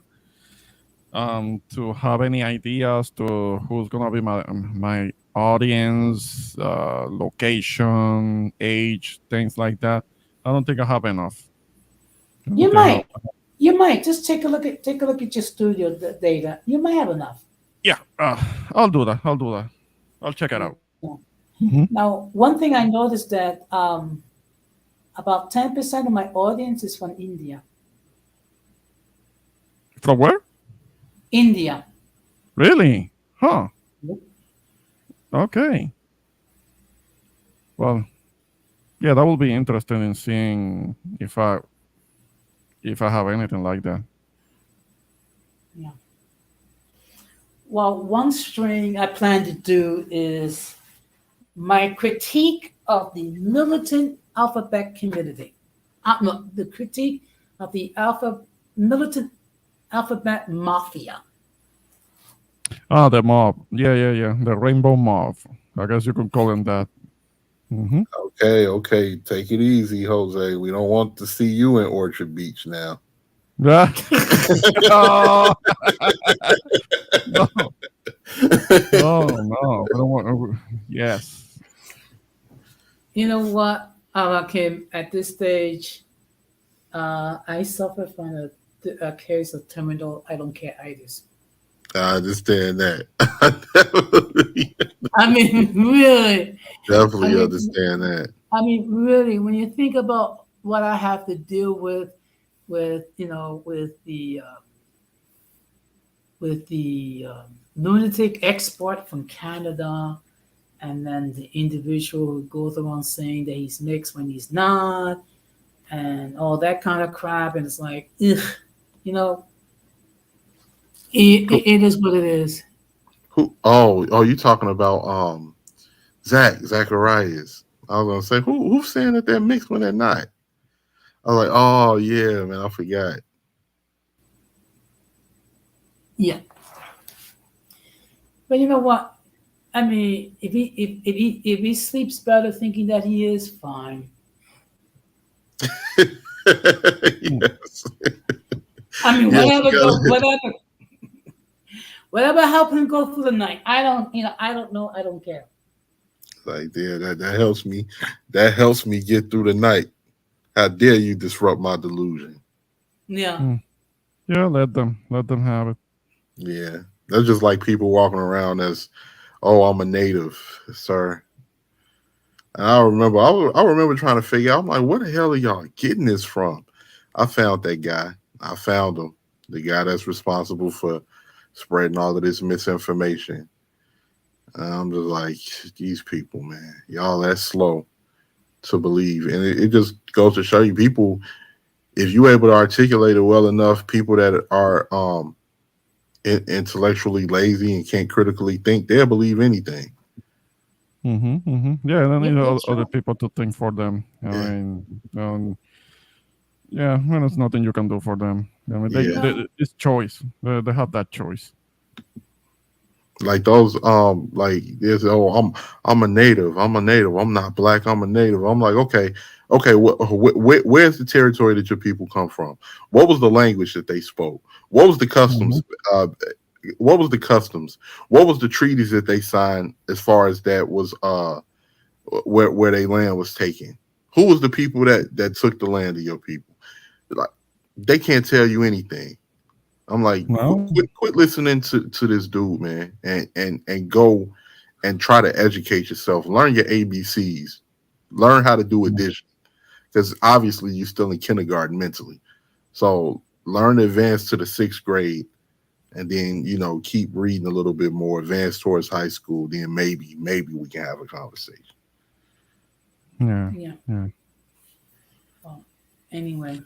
to have any ideas to who's gonna be my audience, location, age, things like that. I don't think I have enough. You might just take a look at your studio data. You might have enough. Yeah, I'll do that. I'll check it out. Yeah. Mhm. Now, one thing I noticed that about 10% of my audience is from India. From where? India. Really? Huh. Yep. Okay. Well, yeah, that will be interesting in seeing if I have anything like that. Yeah. Well, one string I plan to do is my critique of the militant alphabet community. No, the critique of the militant alphabet mafia. Ah, the mob. Yeah. The rainbow mob. I guess you could call them that. Mm-hmm. Okay. Take it easy, Jose. We don't want to see you in Orchard Beach now. Yeah. Oh. No. No. I don't want. Yes. You know what, Kim? At this stage, I suffer from a case of terminal I don't care itis. I understand that. I mean, really. Definitely understand that. I mean, really, when you think about what I have to deal with the lunatic export from Canada, and then the individual who goes around saying that he's mixed when he's not, and all that kind of crap, and it's like, ugh, you know, it is what it is. Who? Oh, you talking about Zacharias? I was gonna say who's saying that they're mixed when they're not. I was like, oh yeah, man, I forgot. Yeah, but you know what? I mean, if he sleeps better thinking that he is, fine. Yes. I mean, Yes, whatever help him go through the night. I don't know. I don't care. like that helps me. That helps me get through the night. How dare you disrupt my delusion? Yeah. Yeah, let them have it. Yeah, that's just like people walking around as, oh, I'm a native, sir. And I remember trying to figure out. I'm like, where the hell are y'all getting this from? I found that guy. I found him, the guy that's responsible for spreading all of this misinformation. And I'm just like, these people, man, y'all that's slow to believe, and it just goes to show you, people, if you're able to articulate it well enough, people that are intellectually lazy and can't critically think, they'll believe anything. Yeah, they need that's other right. people to think for them. I Yeah. mean, yeah, well, there's nothing you can do for them. I mean, Yeah. it's choice. They have that choice. Like those like there's, oh, I'm a native, I'm not black, I'm a native. I'm like, okay, where's the territory that your people come from? What was the language that they spoke? What was the customs? What was the customs? What was the treaties that they signed as far as that was where their land was taken? Who was the people that took the land of your people? Like, they can't tell you anything. I'm like, Well, quit listening to this dude, man, and go and try to educate yourself. Learn your ABCs. Learn how to do addition, because obviously you're still in kindergarten mentally. So learn to advance to the 6th grade, and then keep reading a little bit more, advance towards high school. Then maybe we can have a conversation. yeah. Well, anyway,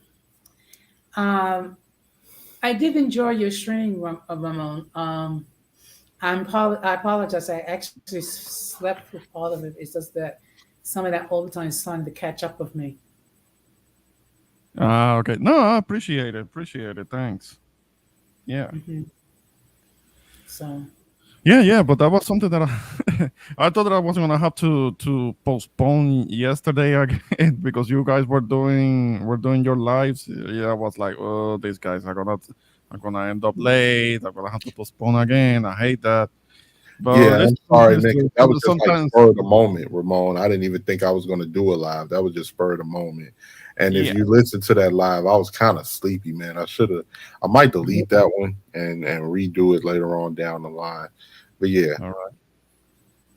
I did enjoy your stream, Ramon. I apologize. I actually slept through part of it. It's just that some of that overtime is starting to catch up with me. Okay. No, I appreciate it. Appreciate it. Thanks. Yeah. So. Yeah, but that was something that I thought that I wasn't gonna have to postpone yesterday again because you guys were doing your lives. Yeah, I was like, oh, these guys are gonna end up late. I'm gonna have to postpone again. I hate that. But Yeah, I'm sorry, Nick. honestly, That was just like sometimes, spur of the moment, Ramon. I didn't even think I was going to do a live. That was just spur of the moment. And if yeah. you listen to that live, I was kind of sleepy, man. I might delete that one and redo it later on down the line. But yeah. All right.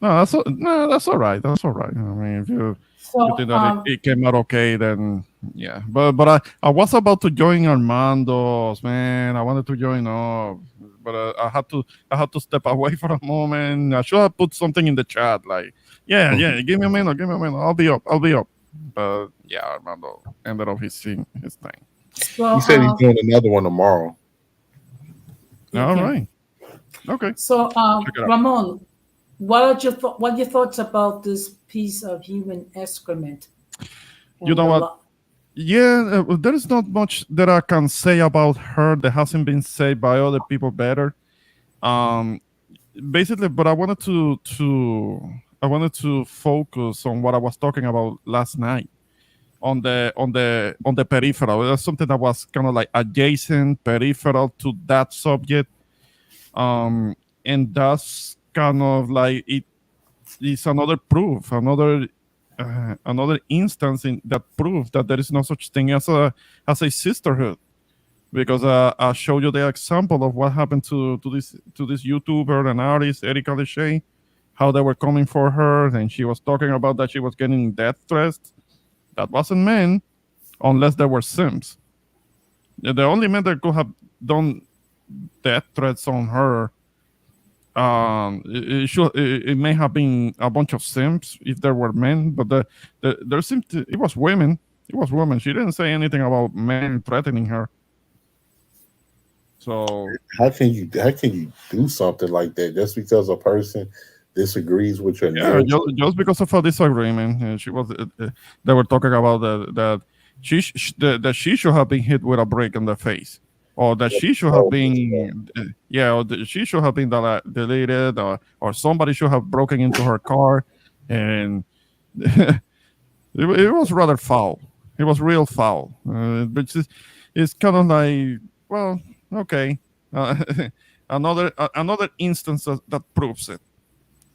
No, that's all right. That's all right. I mean, if you think that it came out okay, then yeah. But I was about to join Armando's, man. I wanted to join up, but I had to step away for a moment. I should have put something in the chat like, yeah. Give me a minute. I'll be up. But yeah, Armando ended up his thing. He said he's doing another one tomorrow. All right. Okay. So, Ramon, What are your thoughts about this piece of human excrement You on know the what? Yeah, there is not much that I can say about her that hasn't been said by other people better. Um, Basically, but I wanted to focus on what I was talking about last night on the peripheral. That's something that was kind of like adjacent, peripheral to that subject. Um, and that's kind of like it is another proof, another instance in that proof that there is no such thing as a sisterhood. Because I showed you the example of what happened to this YouTuber and artist Erika Lachey, how they were coming for her, and she was talking about that she was getting death threats. That wasn't men, unless they were Sims. The only men that could have done death threats on her, it may have been a bunch of Sims if there were men, but there seemed to, it was women. It was women. She didn't say anything about men threatening her. So how can you do something like that just because a person disagrees with your yeah, narrative? just because of a disagreement, they were talking about that that she should have been hit with a brick in the face, or that she should have been, yeah, or that she should have been deleted, or somebody should have broken into her car, and it was rather foul. It was real foul. But it's kind of like, well, okay, uh, another instance that proves it.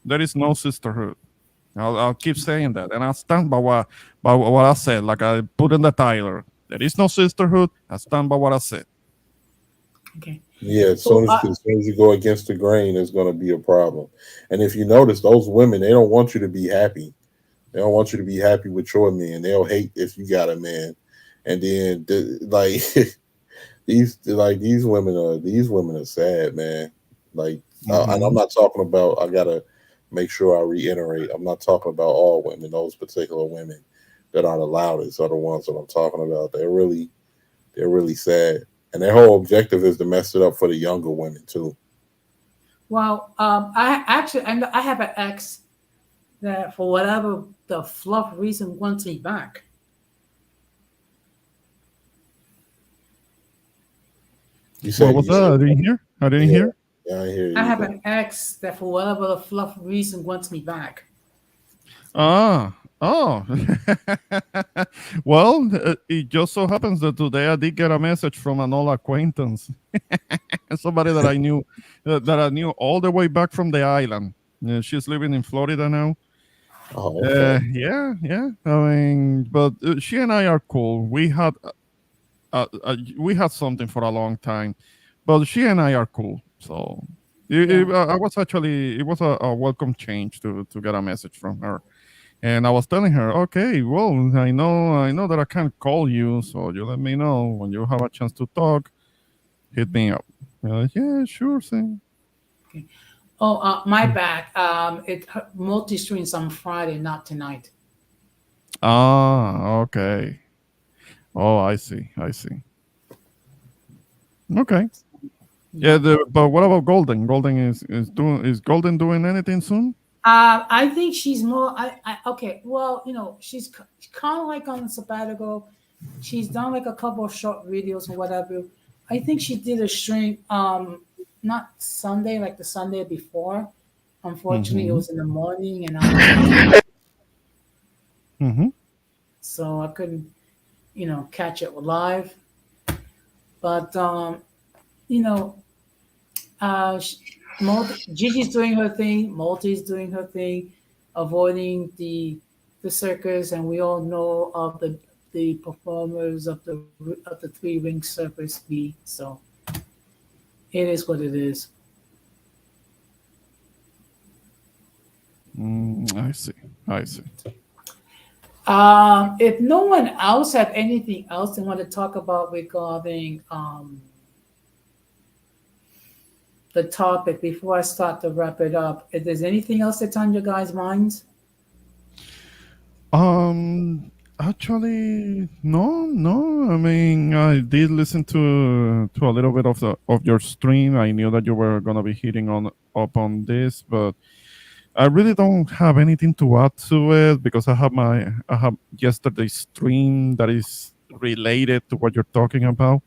There is no sisterhood. I'll keep saying that, and I stand by what I said. Like I put in the title, there is no sisterhood. I stand by what I said. Okay. Yeah, So, as soon as you go against the grain, it's going to be a problem. And if you notice, those women, they don't want you to be happy. They don't want you to be happy with your man. They'll hate if you got a man. And then like these women are sad, man. Like, and I'm Mhm. not talking about. I gotta make sure I reiterate. I'm not talking about all women. Those particular women that are the loudest are the ones that I'm talking about. They're really sad, and their whole objective is to mess it up for the younger women too. well, I have an ex that for whatever the fluff reason wants me back. You What said was that? I didn't hear. I didn't yeah, hear. yeah, I hear I you. have an ex that for whatever the fluff reason wants me back. Ah, oh. Well, it just so happens that today I did get a message from an old acquaintance, somebody that I knew all the way back from the island. She's living in Florida now. Oh, okay. Yeah, yeah. I mean, but she and I are cool. We had something for a long time, but she and I are cool. So Yeah. I was actually, it was a welcome change to get a message from her. And I was telling her, okay, well, I know that I can't call you, so you let me know when you have a chance to talk. Hit me up. Yeah, sure thing. Okay. Oh, my bad. Multi streams on Friday, not tonight. Ah, okay. Oh, I see. I see. Okay. Yeah, Yeah. but what about Golden? Is Golden doing anything soon? I think she's more. Okay. Well, she's kind of like on sabbatical. She's done like a couple of short videos or whatever. I think she did a stream. Not Sunday, like the Sunday before. Unfortunately, it Mm-hmm. was in the morning, and I was like, Mm-hmm. so I couldn't, catch it live. But you know, sh- Gigi's doing her thing, Multi's doing her thing, avoiding the circus, and we all know of the performers of the three ring circus B. So it is what it is. I see. I see. If no one else have anything else they want to talk about regarding the topic before I start to wrap it up, if there's anything else that's on your guys' minds, Actually, no, no. I mean, I did listen to a little bit of your stream. I knew that you were gonna be hitting on up on this, but I really don't have anything to add to it because I have yesterday's stream that is related to what you're talking about.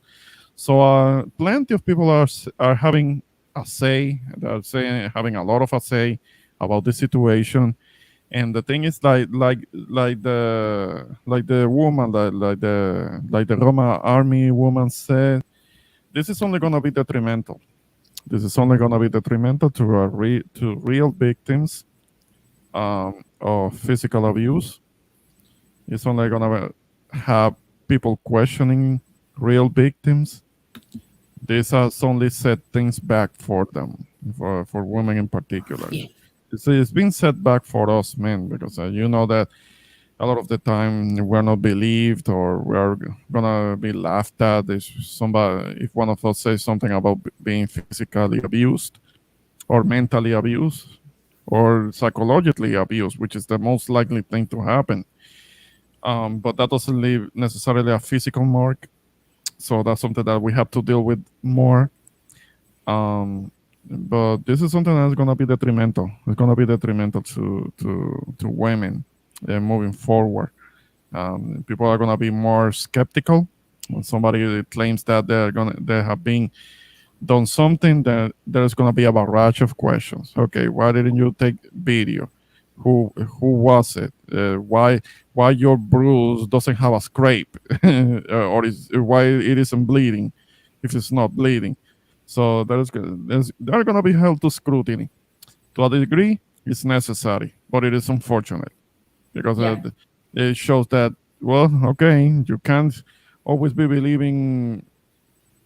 So plenty of people are having a say. They're saying having a lot of a say about the situation. And the thing is, like the woman, like the Roma army woman said, this is only gonna be detrimental. This is only gonna be detrimental to to real victims of physical abuse. It's only gonna have people questioning real victims. This has only set things back for them, for women in particular. Yeah. It's been set back for us men because you know that a lot of the time we're not believed or we're gonna be laughed at if one of us says something about being physically abused or mentally abused or psychologically abused, which is the most likely thing to happen. But that doesn't leave necessarily a physical mark. So that's something that we have to deal with more. But this is something that's gonna be detrimental. It's gonna be detrimental to women moving forward. People are gonna be more skeptical when somebody claims that they have been done something. That there's gonna be a barrage of questions. Okay, why didn't you take video? Who was it? Why your bruise doesn't have a scrape, or is why it isn't bleeding if it's not bleeding? So they're gonna be held to scrutiny. To a degree, it's necessary, but it is unfortunate because Yeah. it shows that, well, okay, you can't always be believing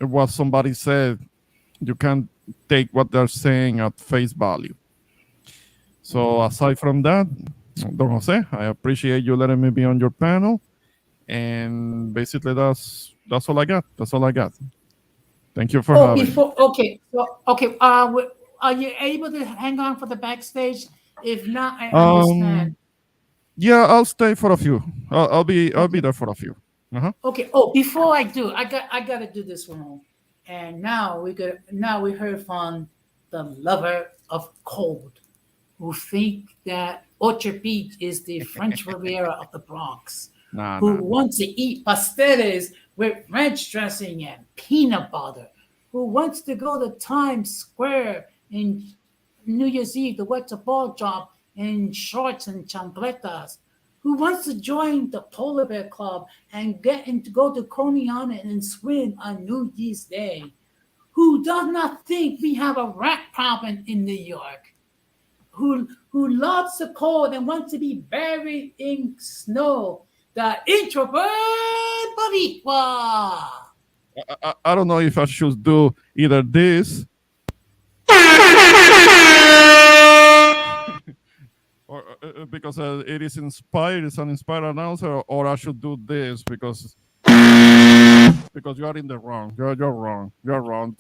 what somebody said. You can't take what they're saying at face value. So aside from that, Don Jose, I appreciate you letting me be on your panel, and basically that's all I got. That's all I got. Thank you for Oh, having me. before okay, so okay. Are you able to hang on for the backstage? If not, I understand. Um, yeah, I'll stay for a few. I'll be Okay. there for a few. Uh-huh. Okay. Oh, before I do, I gotta do this one. And now we heard from the lover of cold, who think that Orchard Beach is the French Riviera of the Bronx, Nah, who nah. wants to eat pasteles with ranch dressing and peanut butter, who wants to go to Times Square in New Year's Eve to watch a ball drop in shorts and chancletas, who wants to join the Polar Bear Club and get in to go to Coney Island and swim on New Year's Day, who does not think we have a rat problem in New York, who loves the cold and wants to be buried in snow. The introvert Boricua. I don't know if I should do either this or because it is inspired, it's an inspired announcer, or I should do this because you are in the wrong. You're wrong. You're wrong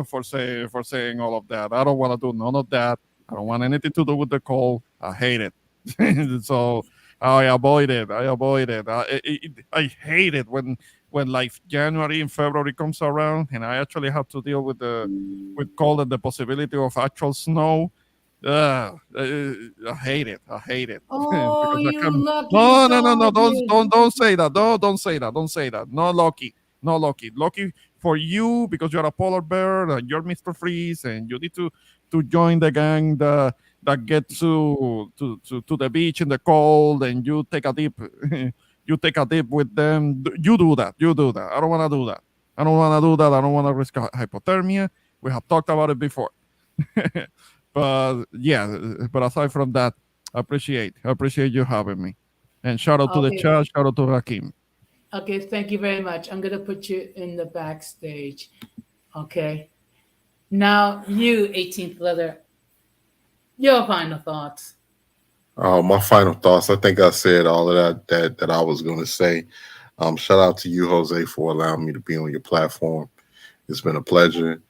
for saying all of that. I don't want to do none of that. I don't want anything to do with the cold. I hate it. So I avoid it. I avoid it. I hate it when like January and February comes around and I actually have to deal with cold and the possibility of actual snow. I hate it. I hate it Oh, because I you come. lucky No. doggy. Don't say that. No, don't say that. Don't say that. No, Loki. No, Loki. Loki for you because you're a polar bear and you're Mr. Freeze and you need to join the gang that get to the beach in the cold and you take a dip. You take a dip with them. You do that. You do that. I don't want to do that. I don't want to do that. I don't want to risk hypothermia. We have talked about it before. But yeah, but aside from that, I appreciate you having me. And shout out to the Okay. chat, shout out to Rakim. Okay, thank you very much. I'm gonna put you in the backstage. Okay. Now you, 18th leather, your final thoughts. My final thoughts. I think I said all of that I was going to say. Shout out to you, Jose, for allowing me to be on your platform. It's been a pleasure.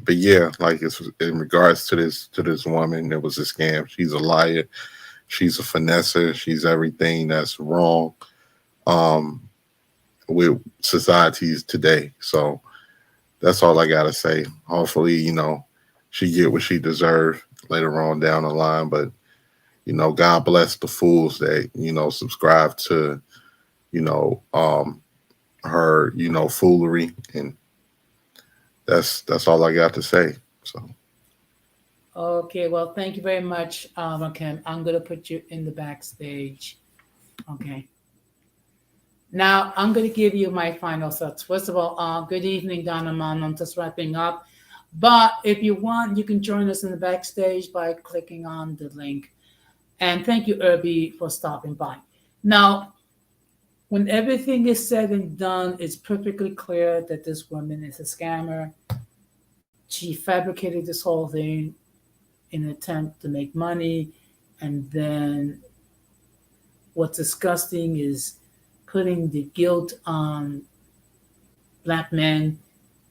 But yeah, like it's in regards to this woman, it was a scam. She's a liar. She's a finesser. She's everything that's wrong with societies today. So that's all I gotta say. Hopefully, she get what she deserved. later on down the line. But God bless the fools that subscribe to her foolery, and that's all I got to say. So. Okay, well, thank you very much, Rakim. I'm gonna put you in the backstage. Okay. Now I'm gonna give you my final thoughts. First of all, good evening, Donna Man. I'm just wrapping up. But if you want, you can join us in the backstage by clicking on the link. And thank you, Irby, for stopping by. Now, when everything is said and done, it's perfectly clear that this woman is a scammer. She fabricated this whole thing in an attempt to make money. And then what's disgusting is putting the guilt on Black men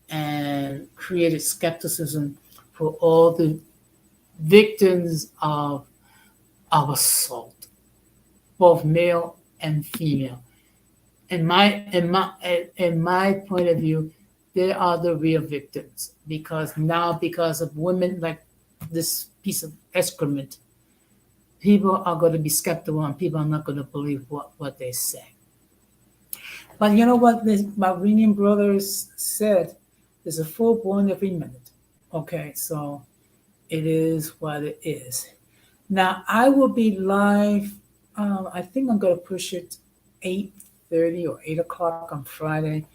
and created skepticism for all the victims of assault, both male and female. In my point of view, they are the real victims because of women like this piece of excrement, people are going to be skeptical and people are not going to believe what they say. But you know what the Iranian brothers said? There's a full-born every minute. Okay, so it is what it is. Now I will be live. I think I'm going to push it 8:30 or 8 o'clock on Friday,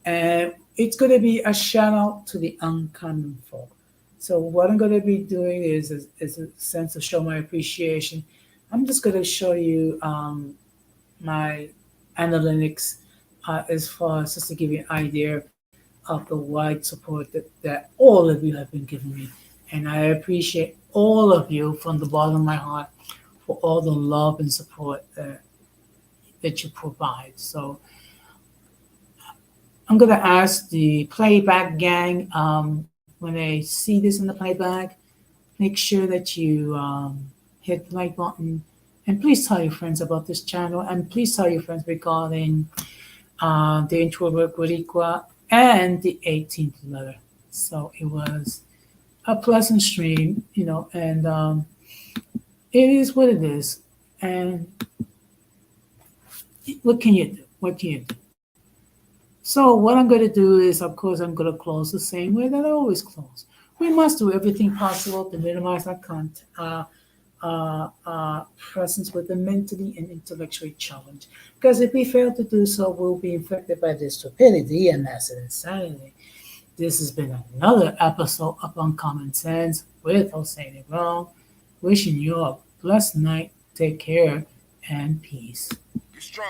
and it's going to be a shout out to the uncommon folk. So what I'm going to be doing is a sense of show my appreciation. I'm just going to show you my analytics as far as just to give you an idea of the wide support that all of you have been giving me. And I appreciate all of you from the bottom of my heart for all the love and support that you provide. So I'm going to ask the playback gang, when they see this in the playback, make sure that you hit the like button. And please tell your friends about this channel. And please tell your friends regarding the introvert Guaricua and the 18th letter. So it was a pleasant stream, and it is what it is. And what can you do? What can you do? So what I'm going to do is, of course, I'm going to close the same way that I always close. We must do everything possible to minimize our presence with the mentally and intellectually challenged. Because if we fail to do so, we'll be infected by this stupidity and massive insanity. This has been another episode of Uncommon Sense with Jose Negron. Wishing you a blessed night. Take care and peace. Be strong.